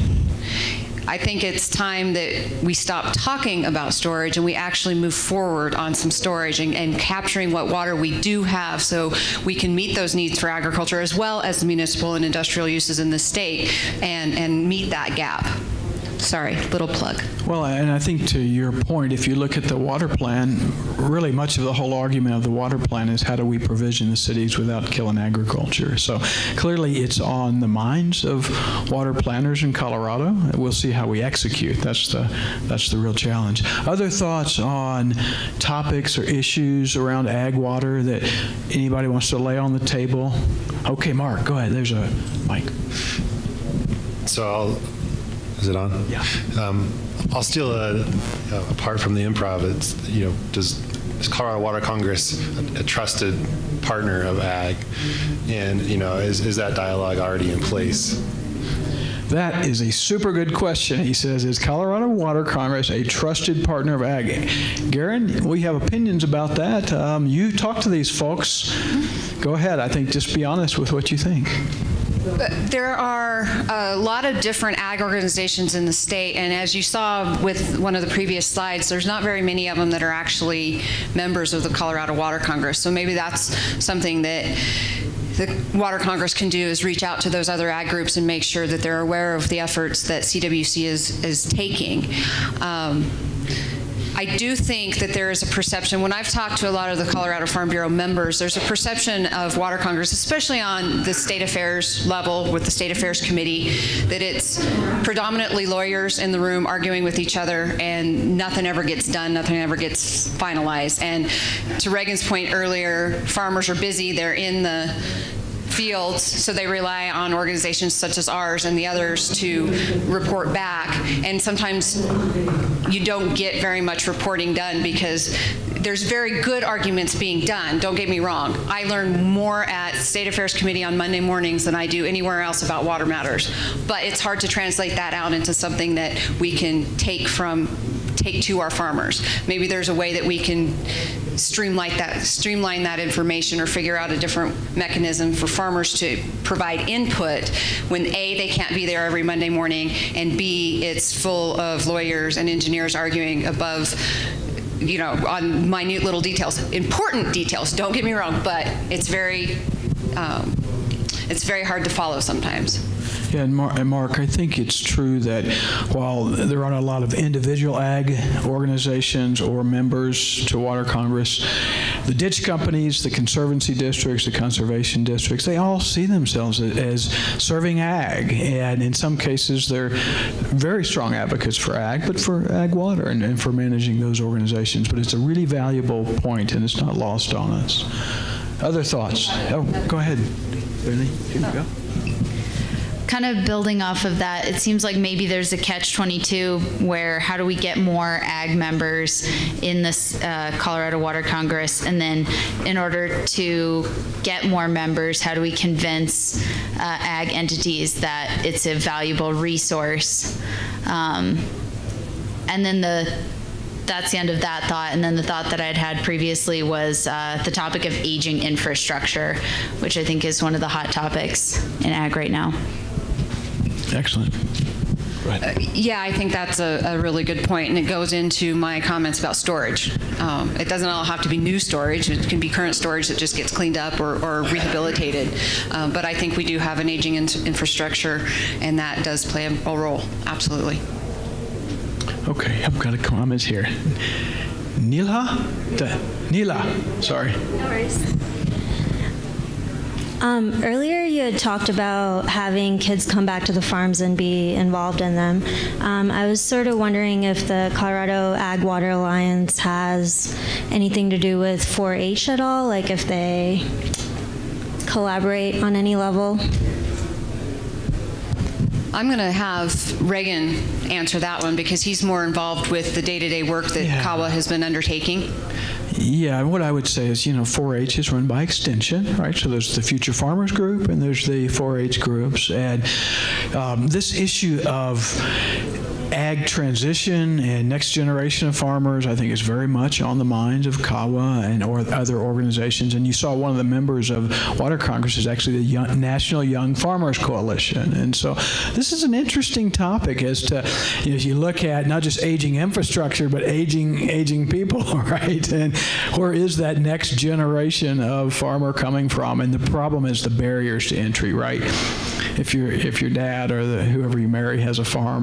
I think it's time that we stop talking about storage and we actually move forward on some storage and capturing what water we do have, so we can meet those needs for agriculture as well as the municipal and industrial uses in the state, and meet that gap. Sorry, little plug. Well, and I think to your point, if you look at the water plan, really much of the whole argument of the water plan is how do we provision the cities without killing agriculture. So clearly it's on the minds of water planners in Colorado. We'll see how we execute. That's the real challenge. Other thoughts on topics or issues around ag water that anybody wants to lay on the table? Okay, Mark, go ahead. There's a mic. So is it on? Yeah. I'll steal apart from the improv. It's is Colorado Water Congress a trusted partner of ag, and is that dialogue already in place? That is a super good question. He says, is Colorado Water Congress a trusted partner of ag? Garen, we have opinions about that. You talk to these folks. Go ahead. I think just be honest with what you think. There are a lot of different ag organizations in the state, and as you saw with one of the previous slides, there's not very many of them that are actually members of the Colorado Water Congress. So maybe that's something that the Water Congress can do, is reach out to those other ag groups and make sure that they're aware of the efforts that CWC is taking. I do think that there is a perception, when I've talked to a lot of the Colorado Farm Bureau members, there's a perception of Water Congress, especially on the state affairs level with the State Affairs Committee, that it's predominantly lawyers in the room arguing with each other and nothing ever gets done, nothing ever gets finalized. And to Reagan's point earlier, farmers are busy, they're in the fields, so they rely on organizations such as ours and the others to report back. And sometimes you don't get very much reporting done because there's very good arguments being done. Don't get me wrong. I learn more at State Affairs Committee on Monday mornings than I do anywhere else about water matters. But it's hard to translate that out into something that we can take to our farmers. Maybe there's a way that we can streamline that information, or figure out a different mechanism for farmers to provide input when A, they can't be there every Monday morning, and B, it's full of lawyers and engineers arguing above, on minute little details. Important details, don't get me wrong, but it's very hard to follow sometimes. Yeah, and Mark, I think it's true that while there aren't a lot of individual ag organizations or members to Water Congress, the ditch companies, the conservancy districts, the conservation districts, they all see themselves as serving ag. And in some cases, they're very strong advocates for ag, but for ag water and for managing those organizations. But it's a really valuable point, and it's not lost on us. Other thoughts? Oh, go ahead. Here you go. kind of building off of that, it seems like maybe there's a catch-22 where how do we get more ag members in this Colorado Water Congress? And then in order to get more members, how do we convince ag entities that it's a valuable resource? And then that's the end of that thought. And then the thought that I'd had previously was the topic of aging infrastructure, which I think is one of the hot topics in ag right now. Excellent. Yeah, I think that's a really good point, and it goes into my comments about storage. It doesn't all have to be new storage. It can be current storage that just gets cleaned up or rehabilitated. But I think we do have an aging infrastructure, and that does play a role, absolutely. Okay, I've got a comment here. Neela, sorry. No worries. Earlier you had talked about having kids come back to the farms and be involved in them. I was sort of wondering if the Colorado Ag Water Alliance has anything to do with 4-H at all, like if they collaborate on any level. I'm going to have Reagan answer that one because he's more involved with the day-to-day work that CAWA has been undertaking. Yeah, what I would say is, 4-H is run by Extension, right? So there's the Future Farmers Group and there's the 4-H groups. And this issue of ag transition and next generation of farmers, I think, is very much on the minds of CAWA and or other organizations. And you saw one of the members of Water Congress is actually the National Young Farmers Coalition. And so this is an interesting topic as to, as you look at not just aging infrastructure, but aging people, right? And where is that next generation of farmer coming from? And the problem is the barriers to entry, right? If your dad or whoever you marry has a farm,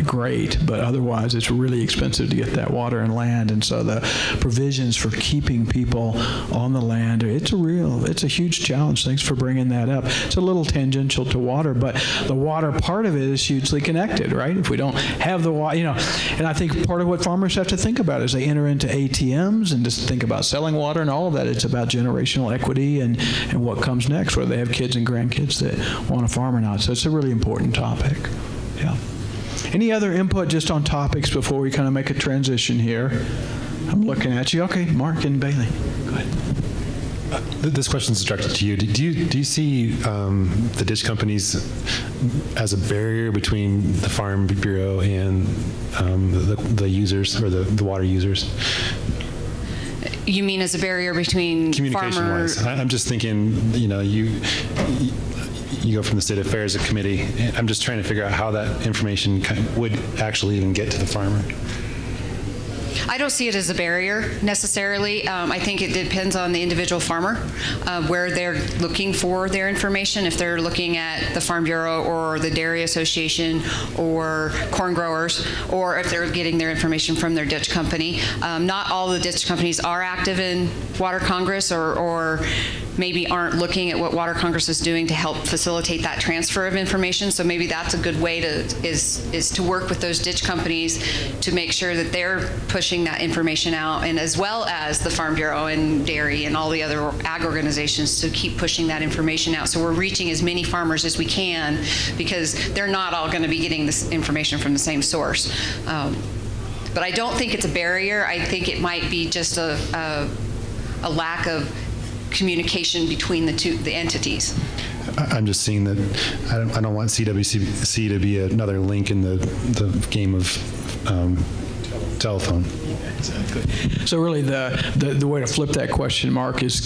great, but otherwise it's really expensive to get that water and land. And so the provisions for keeping people on the land, it's a huge challenge. Thanks for bringing that up. It's a little tangential to water, but the water part of it is hugely connected, right? If we don't have the water, and I think part of what farmers have to think about as they enter into ATMs and just think about selling water and all of that, it's about generational equity and what comes next, whether they have kids and grandkids that want to farm or not. So it's a really important topic. Yeah. Any other input just on topics before we kind of make a transition here? I'm looking at you. Okay, Mark and Bailey. Go ahead. This question is directed to you. Do you see the ditch companies as a barrier between the Farm Bureau and the users or the water users? You mean as a barrier between communication-wise? I'm just thinking, you go from the State Affairs Committee. I'm just trying to figure out how that information would actually even get to the farmer. I don't see it as a barrier necessarily. I think it depends on the individual farmer, where they're looking for their information. If they're looking at the Farm Bureau or the Dairy Association or corn growers, or if they're getting their information from their ditch company. Not all the ditch companies are active in Water Congress or maybe aren't looking at what Water Congress is doing to help facilitate that transfer of information. So maybe that's a good way is to work with those ditch companies to make sure that they're pushing that information out, and as well as the Farm Bureau and dairy and all the other ag organizations to keep pushing that information out. So we're reaching as many farmers as we can because they're not all going to be getting this information from the same source. But I don't think it's a barrier. I think it might be just a lack of communication between the entities. I'm just seeing that I don't want CWC to be another link in the game of telephone. Exactly. So really the way to flip that question, Mark, is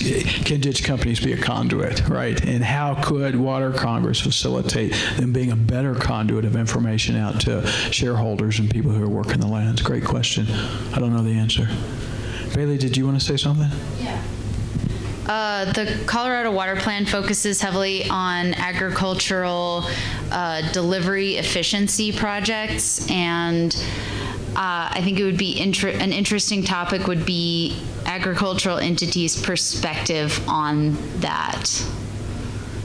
can ditch companies be a conduit, right? And how could Water Congress facilitate them being a better conduit of information out to shareholders and people who are working the lands? Great question. I don't know the answer. Bailey, did you want to say something? Yeah. The Colorado Water Plan focuses heavily on agricultural delivery efficiency projects, and I think it would be an interesting topic would be agricultural entities' perspective on that,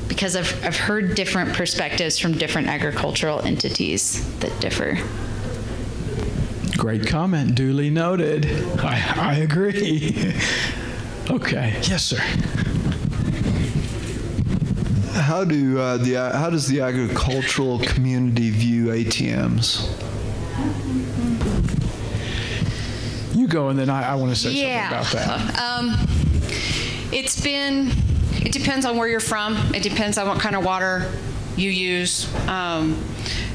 because I've heard different perspectives from different agricultural entities that differ. Great comment, duly noted. I agree. Okay. Yes, sir. how does the agricultural community view ATMs? You go, and then I want to say something about that. It depends on where you're from. It depends on what kind of water you use.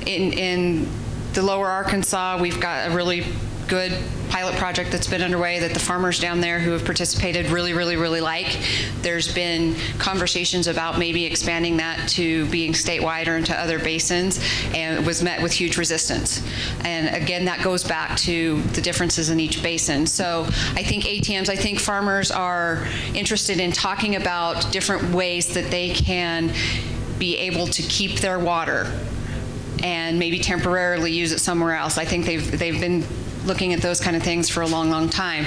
In the lower Arkansas, we've got a really good pilot project that's been underway that the farmers down there who have participated really, really, really like. There's been conversations about maybe expanding that to being statewide or into other basins, and it was met with huge resistance. And again, that goes back to the differences in each basin. So I think ATMs, I think farmers are interested in talking about different ways that they can be able to keep their water and maybe temporarily use it somewhere else. I think they've been looking at those kind of things for a long, long time.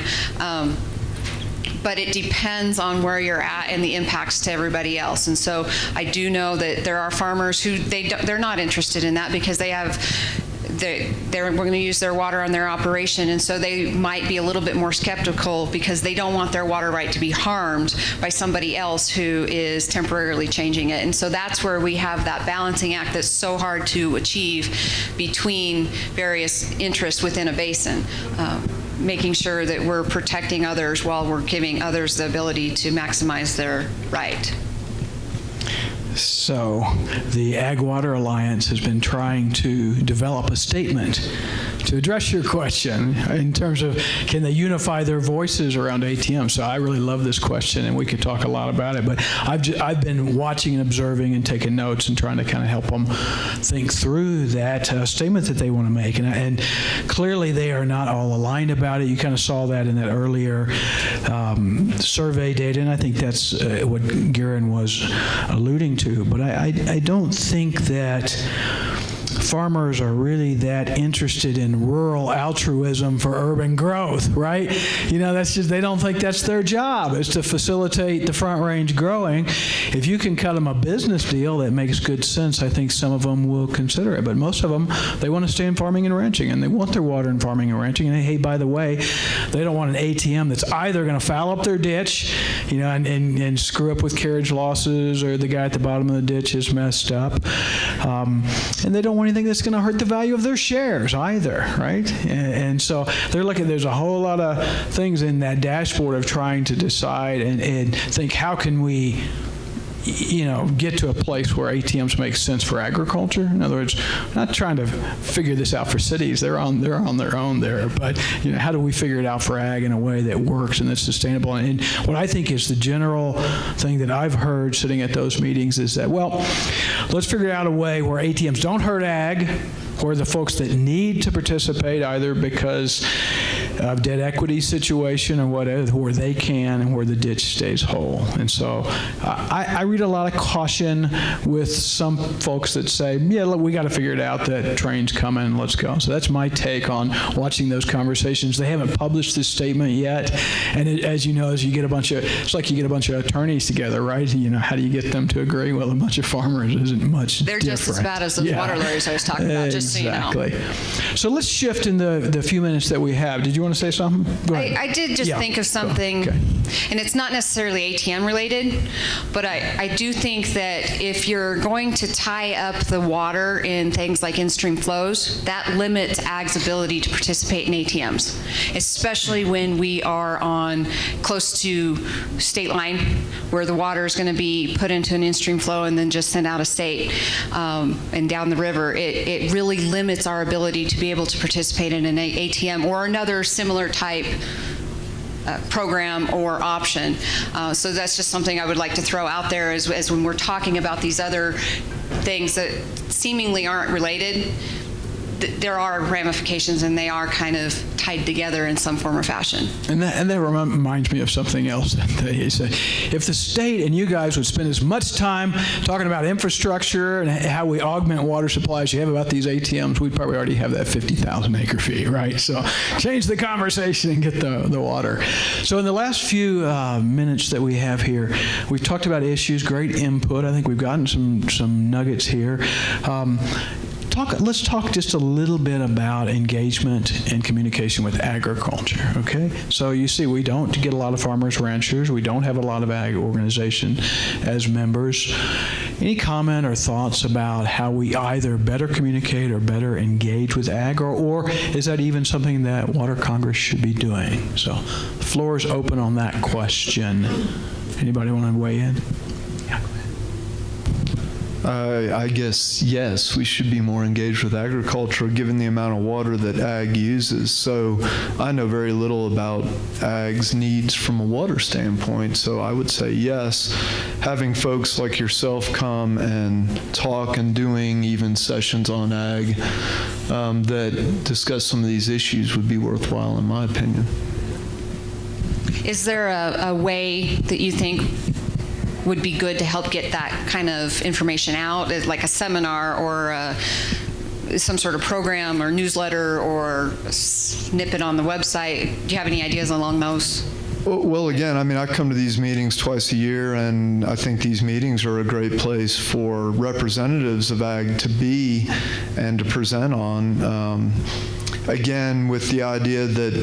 But it depends on where you're at and the impacts to everybody else. And so I do know that there are farmers who they're not interested in that because they're going to use their water on their operation, and so they might be a little bit more skeptical because they don't want their water right to be harmed by somebody else who is temporarily changing it. And so that's where we have that balancing act that's so hard to achieve between various interests within a basin, making sure that we're protecting others while we're giving others the ability to maximize their right. So the Ag Water Alliance has been trying to develop a statement to address your question in terms of can they unify their voices around ATM. So I really love this question, and we could talk a lot about it. But I've been watching and observing and taking notes and trying to kind of help them think through that statement that they want to make. And clearly they are not all aligned about it. You kind of saw that in that earlier survey data, and I think that's what Garen was alluding to. But I don't think that farmers are really that interested in rural altruism for urban growth, right? You know, that's just, they don't think that's their job, is to facilitate the Front Range growing. If you can cut them a business deal that makes good sense, I think some of them will consider it. But most of them, they want to stay in farming and ranching, and they want their water in farming and ranching. And hey, by the way, they don't want an ATM that's either going to foul up their ditch, you know, and screw up with carriage losses, or the guy at the bottom of the ditch is messed up. And they don't want anything that's going to hurt the value of their shares either, right? And so they're looking, there's a whole lot of things in that dashboard of trying to decide and think, how can we, you know, get to a place where ATMs make sense for agriculture? In other words, not trying to figure this out for cities. They're on their own there. But, you know, how do we figure it out for ag in a way that works and that's sustainable? And what I think is the general thing that I've heard sitting at those meetings is that, well, let's figure out a way where ATMs don't hurt ag, where the folks that need to participate, either because of debt equity situation or whatever, where they can and where the ditch stays whole. And so I read a lot of caution with some folks that say, yeah, look, we got to figure it out, that train's coming, let's go. So that's my take on watching those conversations. They haven't published this statement yet. And as you know, as you get it's like you get a bunch of attorneys together, right? You know, how do you get them to agree? Well, a bunch of farmers isn't much They're different. just as bad as those water lawyers I was talking about, just so you know. Exactly. So let's shift in the few minutes that we have. Did you want to say something? Go ahead. I did just think of something, and it's not necessarily ATM related, but I do think that if you're going to tie up the water in things like in-stream flows, that limits ag's ability to participate in ATMs, especially when we are on close to state line, where the water is going to be put into an in-stream flow and then just sent out of state and down the river. It really limits our ability to be able to participate in an ATM or another similar type program or option. So that's just something I would like to throw out there as when we're talking about these other things that seemingly aren't related. There are ramifications, and they are kind of tied together in some form or fashion. And that reminds me of something else that they said. If the state and you guys would spend as much time talking about infrastructure and how we augment water supplies you have about these ATMs, we'd probably already have that 50,000 acre fee, right? So change the conversation and get the water. So in the last few minutes that we have here, we've talked about issues, great input. I think we've gotten some nuggets here. Let's talk just a little bit about engagement and communication with agriculture, okay? So you see, we don't get a lot of farmers, ranchers. We don't have a lot of ag organization as members. Any comment or thoughts about how we either better communicate or better engage with ag, or is that even something that Water Congress should be doing? So the floor is open on that question. Anybody want to weigh in? I guess, yes, we should be more engaged with agriculture given the amount of water that ag uses. So I know very little about ag's needs from a water standpoint. So I would say yes, having folks like yourself come and talk and doing even sessions on ag that discuss some of these issues would be worthwhile in my opinion. Is there a way that you think would be good to help get that kind of information out, like a seminar or some sort of program or newsletter or snippet on the website? Do you have any ideas along those? Well, again, I mean, I come to these meetings twice a year, and I think these meetings are a great place for representatives of ag to be and to present on. Again, with the idea that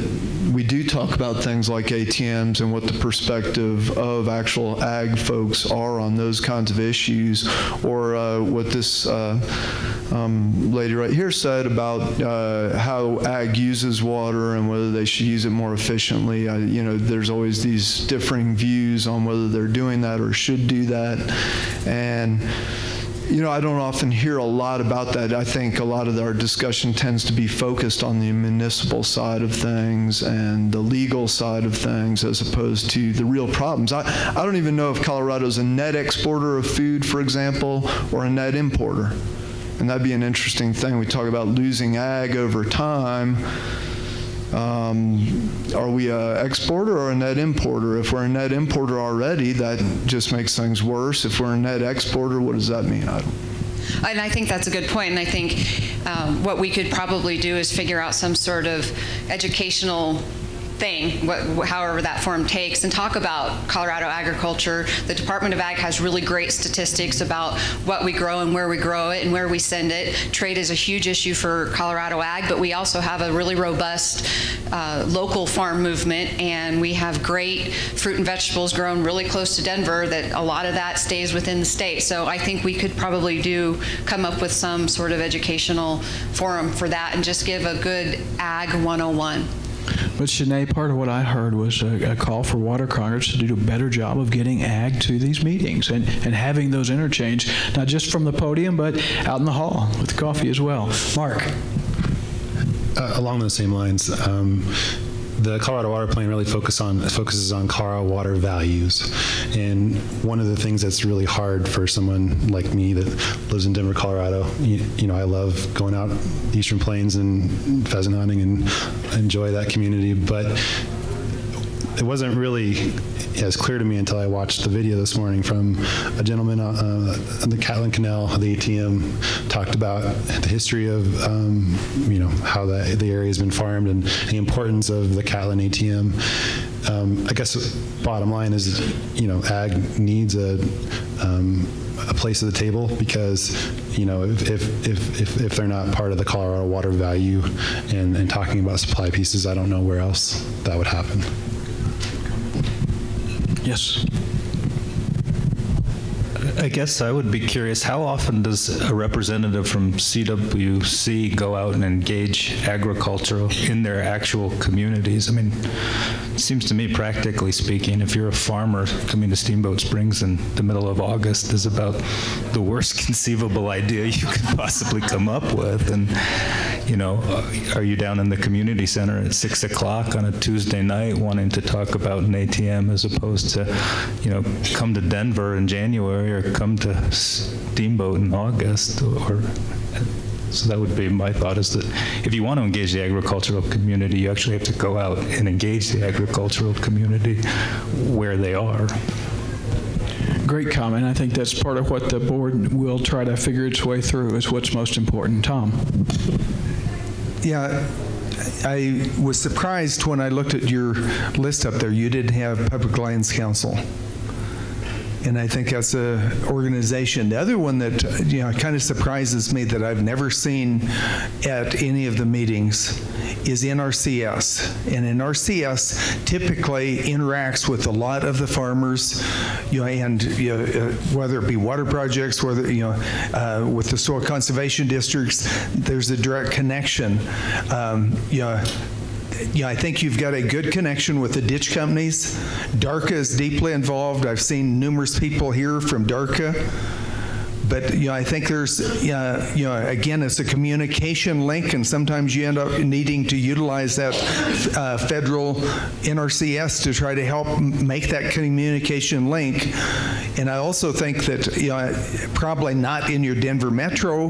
we do talk about things like ATMs and what the perspective of actual ag folks are on those kinds of issues, or what this lady right here said about how ag uses water and whether they should use it more efficiently. You know, there's always these differing views on whether they're doing that or should do that. And you know, I don't often hear a lot about that. I think a lot of our discussion tends to be focused on the municipal side of things and the legal side of things as opposed to the real problems. I don't even know if Colorado's a net exporter of food, for example, or a net importer. And that'd be an interesting thing. We talk about losing ag over time. Are we an exporter or a net importer? If we're a net importer already, that just makes things worse. If we're a net exporter, what does that mean? And I think that's a good point. And I think what we could probably do is figure out some sort of educational thing, however that form takes, and talk about Colorado agriculture. The Department of Ag has really great statistics about what we grow and where we grow it and where we send it. Trade is a huge issue for Colorado ag, but we also have a really robust local farm movement, and we have great fruit and vegetables grown really close to Denver that a lot of that stays within the state. So I think we could probably come up with some sort of educational forum for that and just give a good Ag 101. But Sinead, part of what I heard was a call for Water Congress to do a better job of getting ag to these meetings and having those interchange, not just from the podium, but out in the hall with coffee as well. Mark. Along those same lines, the Colorado Water Plan really focuses on Colorado water values. And one of the things that's really hard for someone like me that lives in Denver, Colorado, you know, I love going out the Eastern Plains and pheasant hunting and enjoy that community, but it wasn't really as clear to me until I watched the video this morning from a gentleman on the Catlin Canal. The ATM talked about the history of, you know, how the area has been farmed and the importance of the Catlin ATM. I guess bottom line is, you know, ag needs a place at the table because, you know, if they're not part of the Colorado water value and talking about supply pieces, I don't know where else that would happen. Yes. I guess I would be curious, how often does a representative from CWC go out and engage agriculture in their actual communities? I mean, it seems to me, practically speaking, if you're a farmer, coming to Steamboat Springs in the middle of August is about the worst conceivable idea you could possibly come up with. And, you know, are you down in the community center at 6 o'clock on a Tuesday night wanting to talk about an ATM as opposed to, you know, come to Denver in January or come to Steamboat in August? So that would be my thought, is that if you want to engage the agricultural community, you actually have to go out and engage the agricultural community where they are. Great comment. I think that's part of what the board will try to figure its way through is what's most important. Tom. Yeah, I was surprised when I looked at your list up there. You didn't have Public Lands Council. and I think that's an organization. The other one that kind of surprises me that I've never seen at any of the meetings is NRCS. And NRCS typically interacts with a lot of the farmers, and whether it be water projects, whether with the soil conservation districts, there's a direct connection. I think you've got a good connection with the ditch companies. DARCA is deeply involved. I've seen numerous people here from DARCA. But I think there's, again, it's a communication link, and sometimes you end up needing to utilize that federal NRCS to try to help make that communication link. And I also think that, probably not in your Denver metro,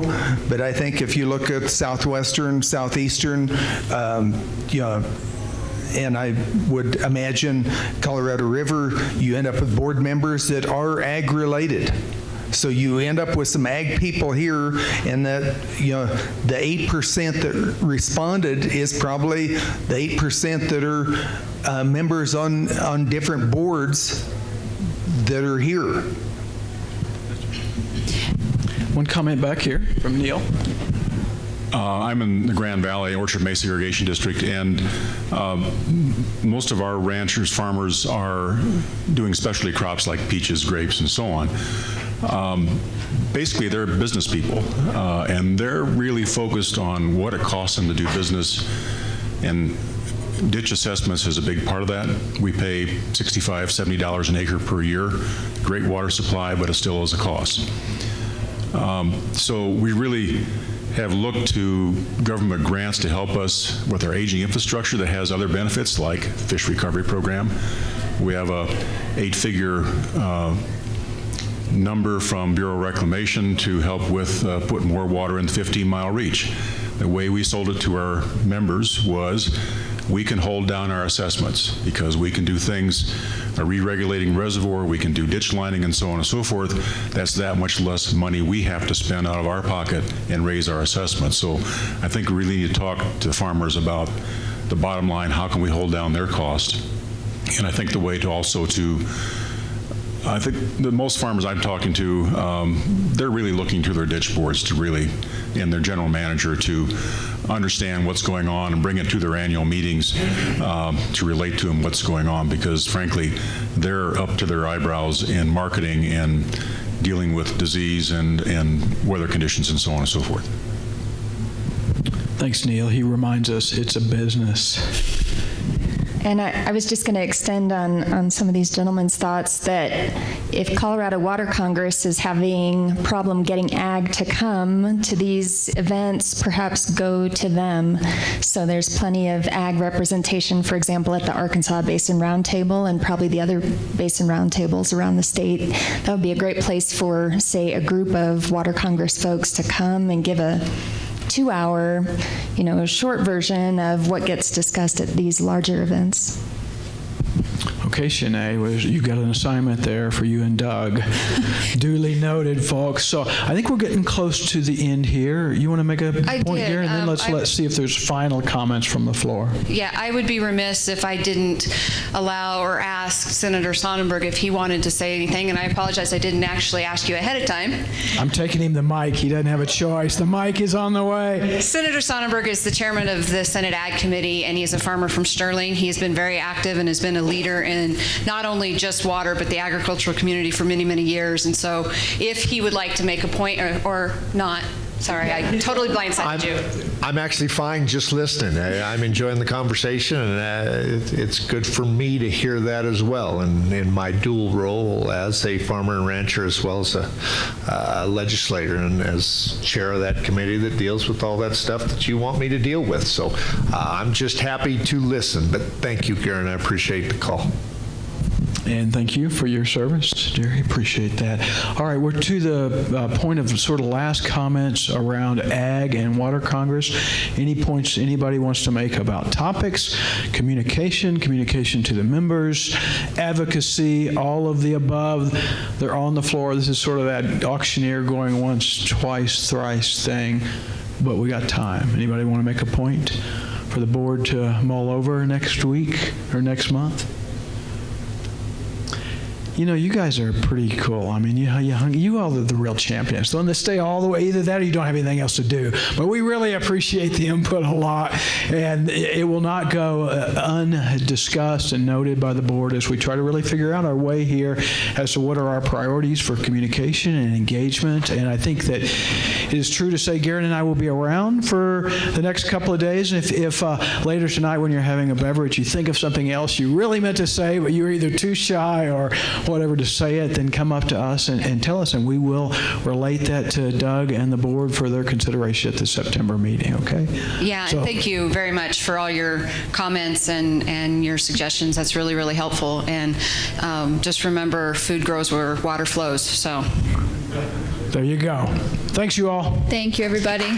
but I think if you look at southwestern, southeastern, and I would imagine Colorado River, you end up with board members that are ag-related. So you end up with some ag people here, and that the 8% that responded is probably the 8% that are members on different boards that are here. One comment back here from Neil. I'm in the Grand Valley Orchard Mesa Irrigation District, and most of our ranchers, farmers are doing specialty crops like peaches, grapes, and so on. Basically, they're business people, and they're really focused on what it costs them to do business, and ditch assessments is a big part of that. We pay $65, $70 an acre per year. Great water supply, but it still is a cost. So we really have looked to government grants to help us with our aging infrastructure that has other benefits like fish recovery program. We have a 8-figure number from Bureau of Reclamation to help with put more water in the 15-mile reach. The way we sold it to our members was we can hold down our assessments because we can do things, a re-regulating reservoir, we can do ditch lining and so on and so forth. That's that much less money we have to spend out of our pocket and raise our assessments. So I think we really need to talk to farmers about the bottom line, how can we hold down their cost? And I think the way to also I think the most farmers I'm talking to, they're really looking to their ditch boards to really, and their general manager to understand what's going on and bring it to their annual meetings to relate to them what's going on, because frankly, they're up to their eyebrows in marketing and dealing with disease and weather conditions and so on and so forth. Thanks, Neil. He reminds us it's a business. And I was just going to extend on some of these gentlemen's thoughts that if Colorado Water Congress is having a problem getting ag to come to these events, perhaps go to them. So there's plenty of ag representation, for example, at the Arkansas Basin Roundtable and probably the other basin roundtables around the state. That would be a great place for, say, a group of Water Congress folks to come and give a 2-hour, a short version of what gets discussed at these larger events. Okay, Shanae, you've got an assignment there for you and Doug. Duly noted, folks. So I think we're getting close to the end here. You want to make a point here? And then let's see if there's final comments from the floor. Yeah, I would be remiss if I didn't allow or ask Senator Sonnenberg if he wanted to say anything, and I apologize, I didn't actually ask you ahead of time. I'm taking him the mic. He doesn't have a choice. The mic is on the way. Senator Sonnenberg is the chairman of the Senate Ag Committee, and he's a farmer from Sterling. He has been very active and has been a leader in not only just water, but the agricultural community for many, many years. And so if he would like to make a point or not, sorry, I totally blindsided you. I'm actually fine just listening. I'm enjoying the conversation, and it's good for me to hear that as well. And in my dual role as a farmer and rancher, as well as a legislator, and as chair of that committee that deals with all that stuff that you want me to deal with. So I'm just happy to listen. But thank you, Karen. I appreciate the call. And thank you for your service, Jerry. Appreciate that. All right, we're to the point of sort of last comments around Ag and Water Congress. Any points anybody wants to make about topics, communication to the members, advocacy, all of the above? They're on the floor. This is sort of that auctioneer going once, twice, thrice thing, but we got time. Anybody want to make a point for the board to mull over next week or next month? You know, you guys are pretty cool. I mean, you all are the real champions. The one that stay all the way, either that or you don't have anything else to do. But we really appreciate the input a lot, and it will not go undiscussed and noted by the board as we try to really figure out our way here as to what are our priorities for communication and engagement. And I think that it is true to say Garen and I will be around for the next couple of days. If later tonight when you're having a beverage you think of something else you really meant to say, but you were either too shy or whatever to say it, then come up to us and tell us, and we will relate that to Doug and the board for their consideration at the September meeting, okay? Yeah, and thank you very much for all your comments and your suggestions. That's really, really helpful. And just remember, food grows where water flows. So there you go. Thanks, you all. Thank you, everybody.